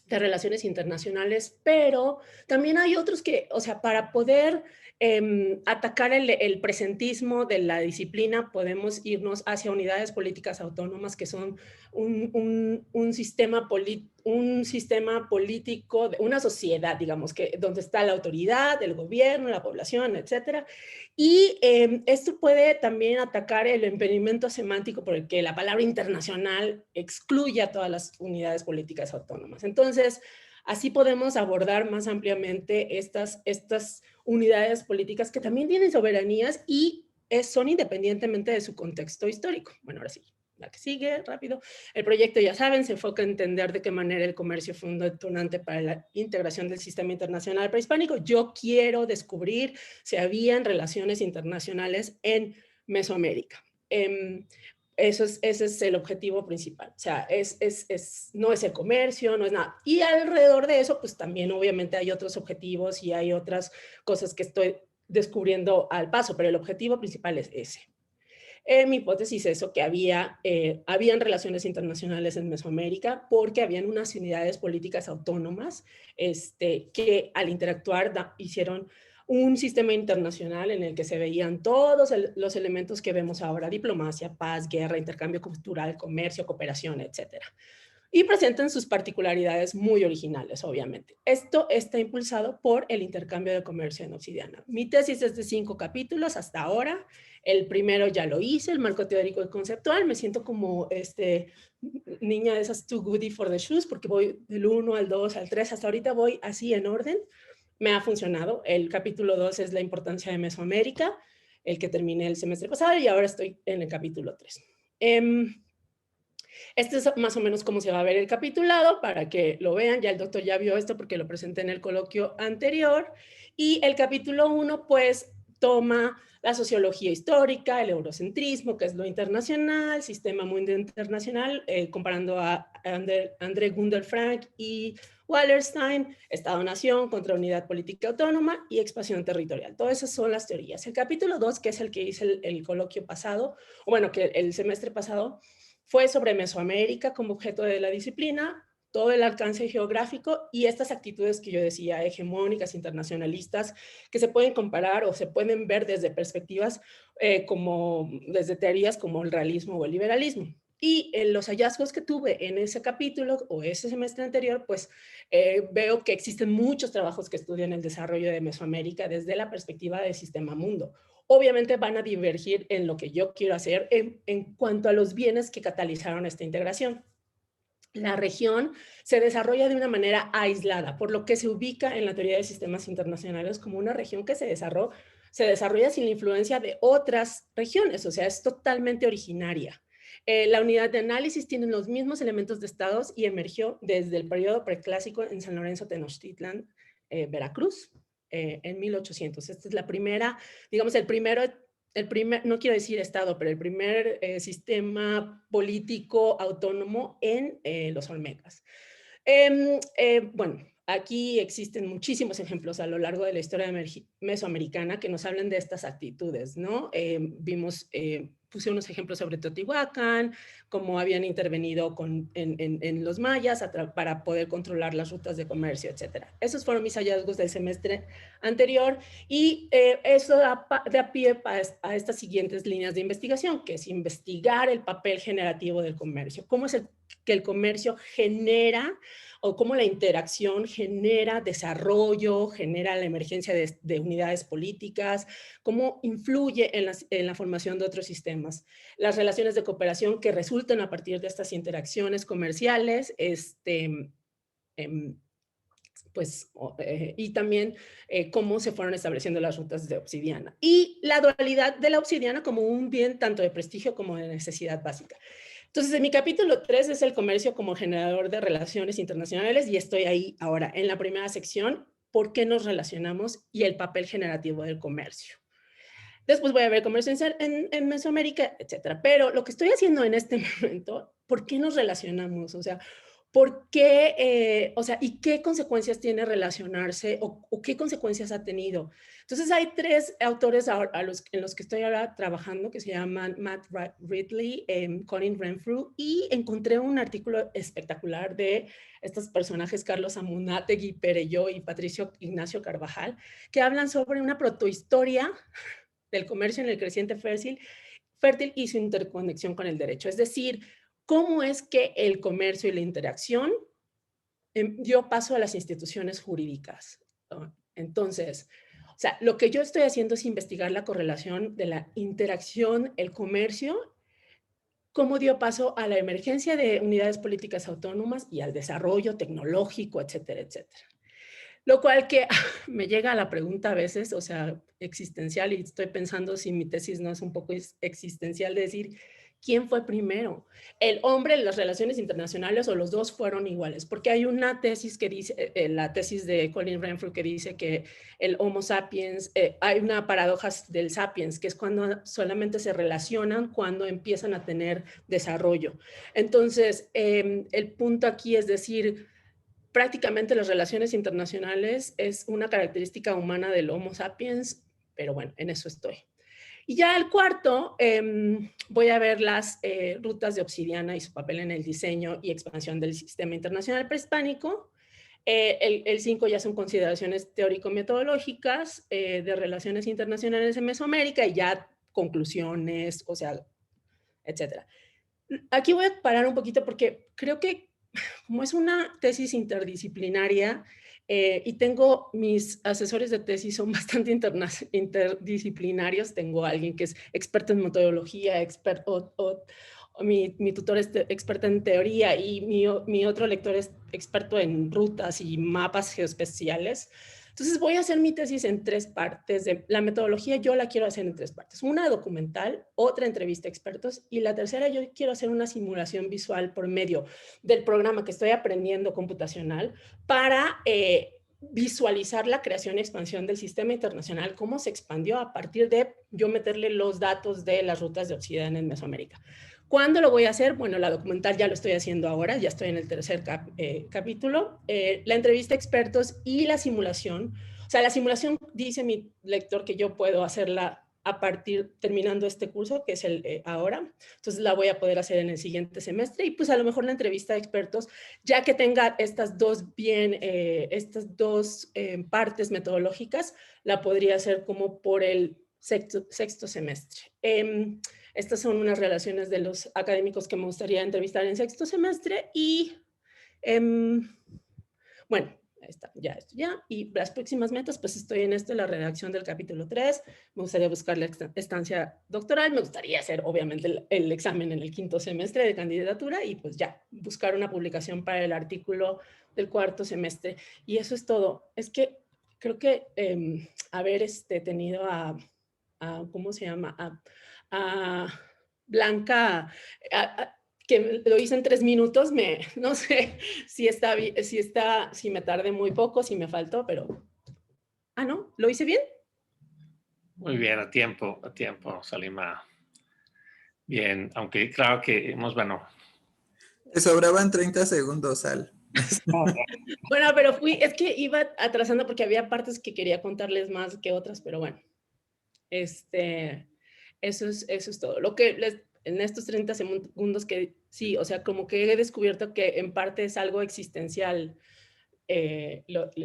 J: relaciones internacionales, pero también hay otros que, o sea, para poder atacar el presentismo de la disciplina, podemos irnos hacia unidades políticas autónomas que son un sistema político, una sociedad, digamos, donde está la autoridad, el gobierno, la población, etcétera. Y esto puede también atacar el impedimento semántico por el que la palabra internacional excluye a todas las unidades políticas autónomas. Entonces, así podemos abordar más ampliamente estas unidades políticas que también tienen soberanías y son independientemente de su contexto histórico. Bueno, ahora sí, la que sigue, rápido. El proyecto, ya saben, se enfoca en entender de qué manera el comercio fue un detonante para la integración del sistema internacional prehispánico. Yo quiero descubrir si habían relaciones internacionales en Mesoamérica. Ese es el objetivo principal. O sea, no es el comercio, no es nada. Y alrededor de eso, pues también obviamente hay otros objetivos y hay otras cosas que estoy descubriendo al paso, pero el objetivo principal es ese. Mi hipótesis es eso, que habían relaciones internacionales en Mesoamérica porque habían unas unidades políticas autónomas que al interactuar hicieron un sistema internacional en el que se veían todos los elementos que vemos ahora: diplomacia, paz, guerra, intercambio cultural, comercio, cooperación, etcétera. Y presentan sus particularidades muy originales, obviamente. Esto está impulsado por el intercambio de comercio en Obsidiana. Mi tesis es de 5 capítulos hasta ahora. El primero ya lo hice, el marco teórico y conceptual. Me siento como niña de esas too goody for the shoes, porque voy del 1 al 2 al 3, hasta ahorita voy así en orden. Me ha funcionado. El capítulo 2 es la importancia de Mesoamérica, el que terminé el semestre pasado, y ahora estoy en el capítulo 3. Este es más o menos cómo se va a ver el capitulado, para que lo vean. Ya el doctor ya vio esto porque lo presenté en el coloquio anterior. Y el capítulo 1, pues, toma la sociología histórica, el eurocentrismo, que es lo internacional, sistema mundial internacional, comparando a André Gunder Frank y Wallerstein, Estado-Nación contra unidad política autónoma y expansión territorial. Todas esas son las teorías. El capítulo 2, que es el que hice el coloquio pasado, o bueno, que el semestre pasado, fue sobre Mesoamérica como objeto de la disciplina. todo el alcance geográfico y estas actitudes que yo decía, hegemónicas, internacionalistas, que se pueden comparar o se pueden ver desde perspectivas desde teorías como el realismo o el liberalismo. Y en los hallazgos que tuve en ese capítulo o ese semestre anterior, pues veo que existen muchos trabajos que estudian el desarrollo de Mesoamérica desde la perspectiva del sistema mundo. Obviamente van a divergir en lo que yo quiero hacer en cuanto a los bienes que catalizaron esta integración. La región se desarrolla de una manera aislada, por lo que se ubica en la teoría de sistemas internacionales como una región que se desarrolla sin la influencia de otras regiones, o sea, es totalmente originaria. La unidad de análisis tiene los mismos elementos de estados y emergió desde el periodo preclásico en San Lorenzo Tenochtitlan, Veracruz, en 1800. Esta es la primera, digamos, el primer, no quiero decir estado, pero el primer sistema político autónomo en los Olmecas. Bueno, aquí existen muchísimos ejemplos a lo largo de la historia mesoamericana que nos hablan de estas actitudes, ¿no? Puse unos ejemplos sobre Teotihuacán, cómo habían intervenido en los mayas para poder controlar las rutas de comercio, etc. Esos fueron mis hallazgos del semestre anterior y eso da pie a estas siguientes líneas de investigación, que es investigar el papel generativo del comercio. ¿Cómo es que el comercio genera o cómo la interacción genera desarrollo, genera la emergencia de unidades políticas, cómo influye en la formación de otros sistemas. Las relaciones de cooperación que resultan a partir de estas interacciones comerciales, y también cómo se fueron estableciendo las rutas de obsidiana. Y la dualidad de la obsidiana como un bien tanto de prestigio como de necesidad básica. Entonces, en mi capítulo 3 es el comercio como generador de relaciones internacionales y estoy ahí ahora en la primera sección, ¿por qué nos relacionamos? Y el papel generativo del comercio. Después voy a ver comercio en Mesoamérica, etcétera. Pero lo que estoy haciendo en este momento, ¿por qué nos relacionamos? O sea, ¿por qué, y qué consecuencias tiene relacionarse o qué consecuencias ha tenido? Entonces hay 3 autores en los que estoy ahora trabajando que se llaman Matt Ridley, Colin Renfrew, y encontré un artículo espectacular de estos personajes, Carlos Amunátegui Perelló y Patricio Ignacio Carvajal, que hablan sobre una protohistoria del comercio en el creciente fértil y su interconexión con el derecho. Es decir, cómo es que el comercio y la interacción dio paso a las instituciones jurídicas, ¿no? Entonces, o sea, lo que yo estoy haciendo es investigar la correlación de la interacción, el comercio, cómo dio paso a la emergencia de unidades políticas autónomas y al desarrollo tecnológico, etcétera, etcétera. Lo cual que me llega a la pregunta a veces, o sea, existencial, y estoy pensando si mi tesis no es un poco existencial, de decir, ¿quién fue primero? ¿El hombre en las relaciones internacionales o los dos fueron iguales? Porque hay una tesis que dice, la tesis de Colin Renfrew, que dice que el Homo sapiens, hay una paradoja del sapiens, que es cuando solamente se relacionan cuando empiezan a tener desarrollo. Entonces, el punto aquí es decir, prácticamente las relaciones internacionales es una característica humana del Homo sapiens, pero bueno, en eso estoy. Y ya el cuarto, voy a ver las rutas de obsidiana y su papel en el diseño y expansión del sistema internacional prehispánico. El 5 ya son consideraciones teórico-metodológicas de relaciones internacionales en Mesoamérica y ya conclusiones, o sea, etcétera. Aquí voy a parar un poquito porque creo que como es una tesis interdisciplinaria y tengo mis asesores de tesis son bastante interdisciplinarios, tengo a alguien que es experto en metodología, mi tutor es experto en teoría y mi otro lector es experto en rutas y mapas geoespeciales. Entonces voy a hacer mi tesis en 3 partes. La metodología yo la quiero hacer en 3 partes. Una documental, otra entrevista a expertos y la tercera yo quiero hacer una simulación visual por medio del programa que estoy aprendiendo computacional para visualizar la creación y expansión del sistema internacional, cómo se expandió a partir de yo meterle los datos de las rutas de obsidiana en Mesoamérica. ¿Cuándo lo voy a hacer? Bueno, la documental ya lo estoy haciendo ahora, ya estoy en el tercer capítulo. La entrevista a expertos y la simulación. O sea, la simulación, dice mi lector, que yo puedo hacerla terminando este curso, que es el ahora. Entonces la voy a poder hacer en el siguiente semestre y pues a lo mejor la entrevista de expertos, ya que tenga estas dos partes metodológicas, la podría hacer como por el sexto semestre. Estas son unas relaciones de los académicos que me gustaría entrevistar en sexto semestre y bueno, esto ya. Y las próximas metas, pues estoy en la redacción del capítulo 3. Me gustaría buscar la estancia doctoral. Me gustaría hacer, obviamente, el examen en el 5º semestre de candidatura y pues ya, buscar una publicación para el artículo del 4º semestre. Y eso es todo. Es que creo que haber tenido ¿cómo se llama? A Blanca, que lo hice en 3 minutos, no sé si me tardé muy poco, si me faltó, pero... Ah, ¿no? ¿Lo hice bien?
A: Muy bien, a tiempo, Salima. Bien, aunque claro que bueno.
I: Te sobraban 30 segundos, Sal.
J: Bueno, pero es que iba atrasando porque había partes que quería contarles más que otras, pero bueno. Eso es todo. Lo que en estos 30 segundos que sí, o sea, como que he descubierto que en parte es algo existencial. Esta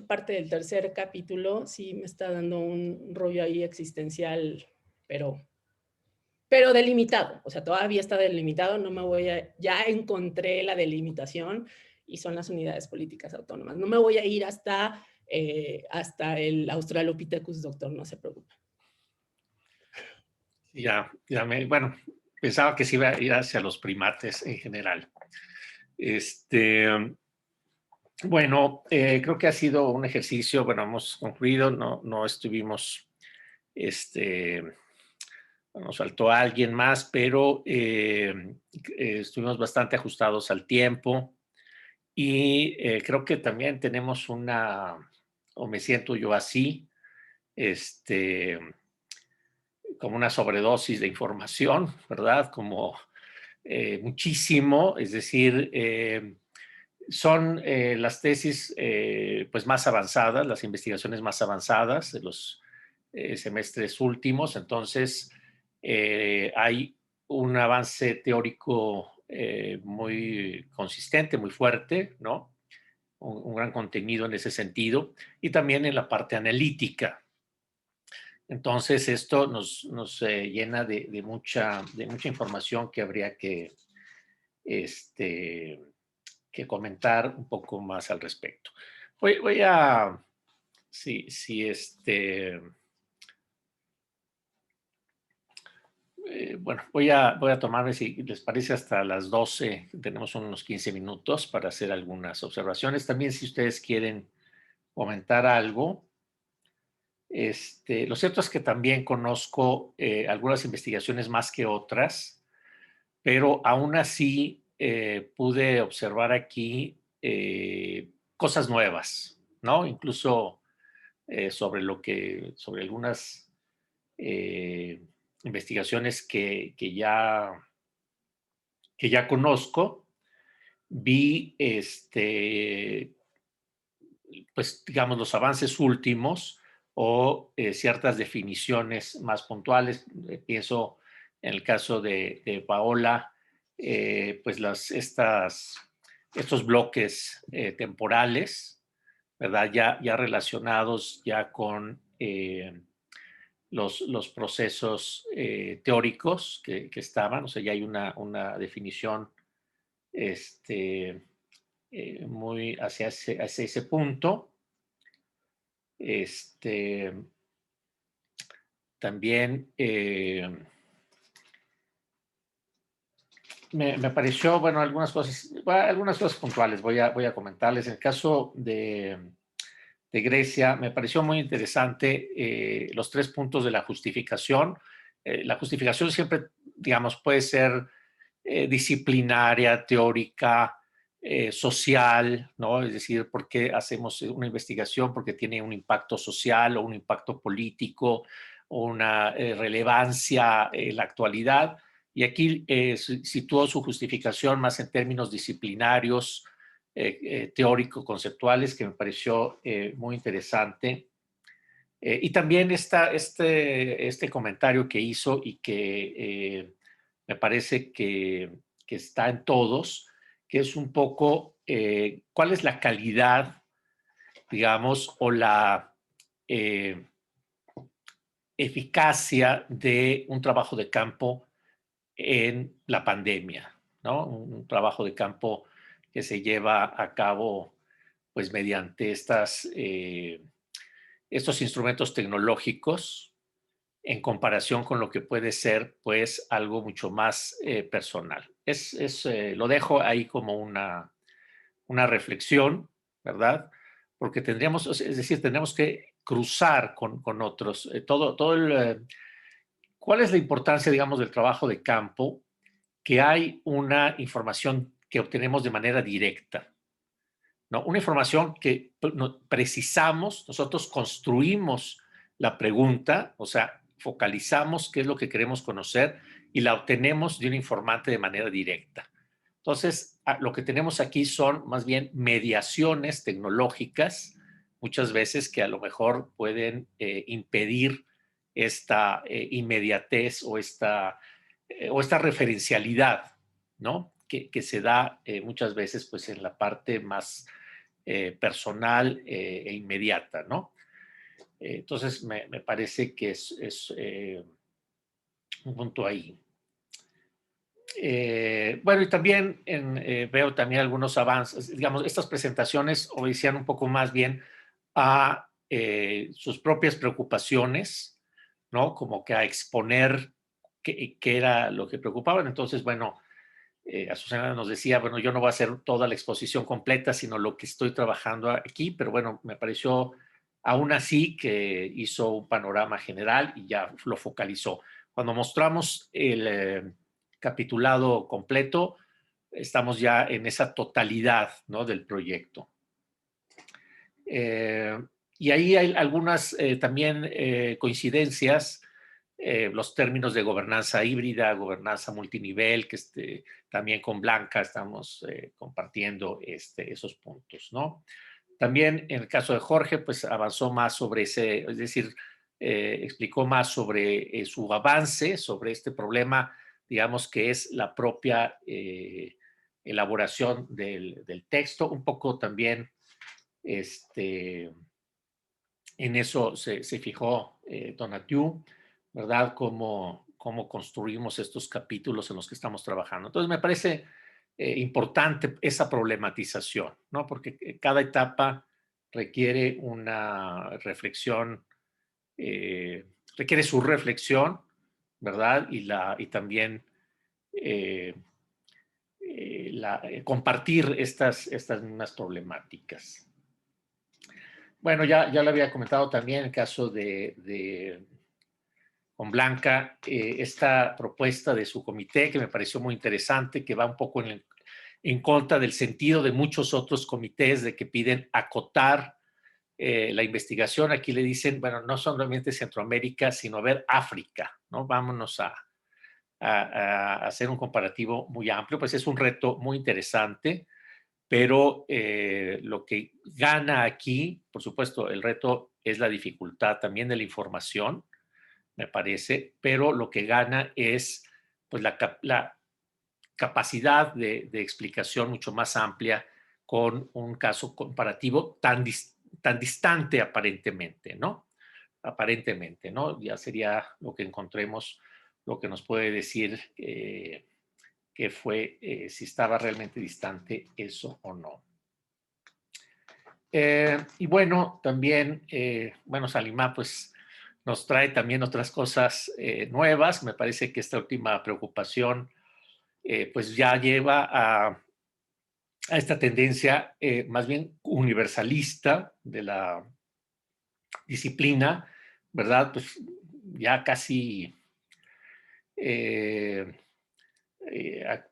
J: parte del tercer capítulo sí me está dando un rollo ahí existencial, pero delimitado. O sea, todavía está delimitado, ya encontré la delimitación y son las unidades políticas autónomas. No me voy a ir hasta el Australopithecus, doctor, no se preocupe.
A: Bueno, pensaba que se iba a ir hacia los primates en general. Bueno, creo que ha sido un ejercicio, bueno, hemos concluido, no estuvimos, nos faltó alguien más, pero estuvimos bastante ajustados al tiempo y creo que también tenemos o me siento yo así, como una sobredosis de información, ¿verdad? Como muchísimo, es decir, son las tesis pues más avanzadas, las investigaciones más avanzadas de los semestres últimos, entonces hay un avance teórico muy consistente, muy fuerte, ¿no? Un gran contenido en ese sentido, y también en la parte analítica. Entonces, esto nos llena de mucha información que habría que comentar un poco más al respecto. Voy a, bueno, voy a tomarme, si les parece, hasta las 12. Tenemos unos 15 minutos para hacer algunas observaciones. También, si ustedes quieren comentar algo. Lo cierto es que también conozco algunas investigaciones más que otras, pero aún así pude observar aquí cosas nuevas, ¿no? Incluso sobre algunas investigaciones que ya conozco. Vi, pues, digamos, los avances últimos o ciertas definiciones más puntuales. Pienso en el caso de Paola, pues estos bloques temporales, ¿verdad? Ya relacionados ya con los procesos teóricos que estaban, o sea, ya hay una definición muy hacia ese punto. También me pareció, bueno, algunas cosas puntuales voy a comentarles. En el caso de Grecia, me pareció muy interesante los 3 puntos de la justificación. La justificación siempre, digamos, puede ser disciplinaria, teórica, social, ¿no? Es decir, ¿por qué hacemos una investigación? Porque tiene un impacto social o un impacto político o una relevancia en la actualidad. Y aquí situó su justificación más en términos disciplinarios, teórico-conceptuales, que me pareció muy interesante. Y también está este comentario que hizo y que me parece que está en todos, que es un poco cuál es la calidad, digamos, o la eficacia de un trabajo de campo en la pandemia, ¿no? Un trabajo de campo que se lleva a cabo pues mediante estos instrumentos tecnológicos en comparación con lo que puede ser pues algo mucho más personal. Lo dejo ahí como una reflexión, ¿verdad? Porque tendríamos, es decir, tendríamos que cruzar con otros. ¿Cuál es la importancia, digamos, del trabajo de campo? Que hay una información que obtenemos de manera directa, ¿no? Una información que precisamos, nosotros construimos la pregunta, o sea, focalizamos qué es lo que queremos conocer y la obtenemos de un informante de manera directa. Entonces, lo que tenemos aquí son más bien mediaciones tecnológicas, muchas veces que a lo mejor pueden impedir esta inmediatez o esta referencialidad, ¿no? Que se da muchas veces pues en la parte más personal e inmediata, ¿no? Entonces, me parece que es un punto ahí. Bueno, y también veo también algunos avances, digamos, estas presentaciones obedecían un poco más bien a sus propias preocupaciones, ¿no? Como que a exponer qué era lo que preocupaban. Entonces, bueno, Azucena nos decía, bueno, yo no voy a hacer toda la exposición completa, sino lo que estoy trabajando aquí, pero bueno, me pareció aún así que hizo un panorama general y ya lo focalizó. Cuando mostramos el capitulado completo, estamos ya en esa totalidad, ¿no?, del proyecto. Y ahí hay algunas también coincidencias, los términos de gobernanza híbrida, gobernanza multinivel, que también con Blanca estamos compartiendo esos puntos, ¿no? También en el caso de Jorge, pues avanzó más sobre es decir, explicó más sobre su avance, sobre este problema, digamos, que es la propia elaboración del texto, un poco también en eso se fijó Tonatiuh, ¿verdad? Cómo construimos estos capítulos en los que estamos trabajando. Entonces, me parece importante esa problematización, ¿no? Porque cada etapa requiere una reflexión, requiere su reflexión, ¿verdad? Y también compartir estas mismas problemáticas. Bueno, ya lo había comentado también en el caso con Blanca, esta propuesta de su comité que me pareció muy interesante, que va un poco en contra del sentido de muchos otros comités de que piden acotar la investigación. Aquí le dicen, bueno, no solamente Centroamérica, sino ver África, ¿no? Vámonos a hacer un comparativo muy amplio, pues es un reto muy interesante. Pero lo que gana aquí, por supuesto, el reto es la dificultad también de la información, me parece, pero lo que gana es pues, la capacidad de explicación mucho más amplia con un caso comparativo tan distante aparentemente, ¿no? Aparentemente, ¿no? Ya sería lo que encontremos, lo que nos puede decir que fue si estaba realmente distante eso o no. Y bueno, también, bueno, Salimá pues nos trae también otras cosas nuevas. Me parece que esta última preocupación pues ya lleva a esta tendencia más bien universalista de la disciplina, ¿verdad? Pues ya casi...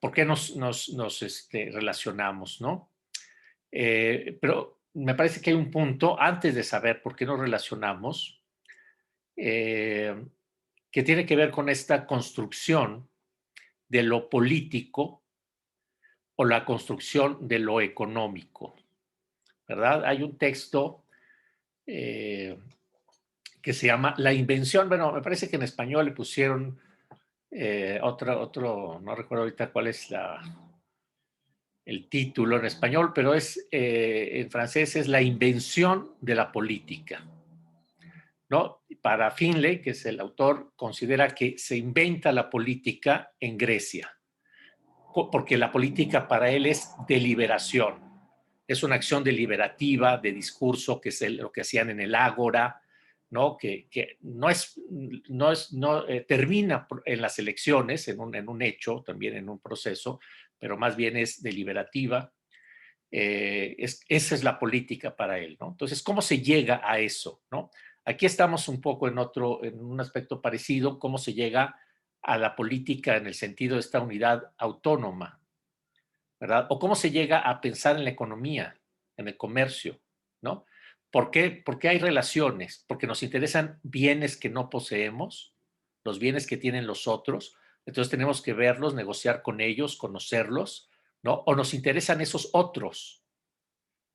A: ¿por qué nos relacionamos, no? Pero me parece que hay un punto, antes de saber por qué nos relacionamos, que tiene que ver con esta construcción de lo político o la construcción de lo económico, ¿verdad? Hay un texto que que se llama La Invención. Bueno, me parece que en español le pusieron no recuerdo ahorita cuál es el título en español, pero en francés es La Invención de la Política, ¿no? Para Finlay, que es el autor, considera que se inventa la política en Grecia, porque la política para él es deliberación, es una acción deliberativa, de discurso, que es lo que hacían en el Ágora, ¿no? Que no termina en las elecciones, en un hecho, también en un proceso, pero más bien es deliberativa. Esa es la política para él, ¿no? Entonces, ¿cómo se llega a eso, no? Aquí estamos un poco en un aspecto parecido, cómo se llega a la política en el sentido de esta unidad autónoma, ¿verdad? O cómo se llega a pensar en la economía, en el comercio, ¿no? ¿Por qué? Porque hay relaciones, porque nos interesan bienes que no poseemos, los bienes que tienen los otros, entonces tenemos que verlos, negociar con ellos, conocerlos, ¿no? O nos interesan esos otros,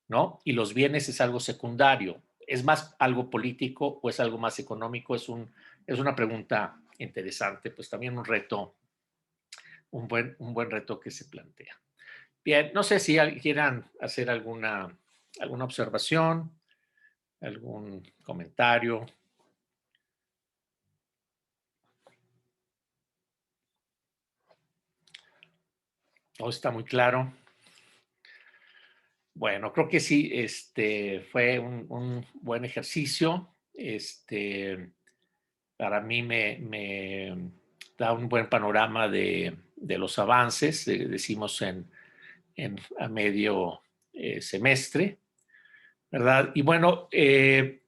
A: ¿no? Y los bienes es algo secundario. ¿Es más algo político o es algo más económico? Es una pregunta interesante, pues también un reto, un buen reto que se plantea. Bien, no sé si quieran hacer alguna observación, algún comentario. ¿Todo está muy claro? Bueno, creo que sí, fue un buen ejercicio. Para mí me da un buen panorama de los avances, decimos a medio semestre, ¿verdad? Y bueno,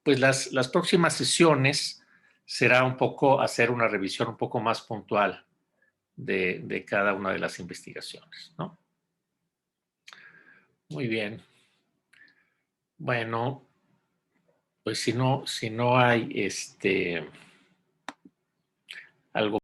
A: pues las próximas sesiones será un poco hacer una revisión un poco más puntual de cada una de las investigaciones, ¿no? Muy bien. Bueno, pues si no hay algo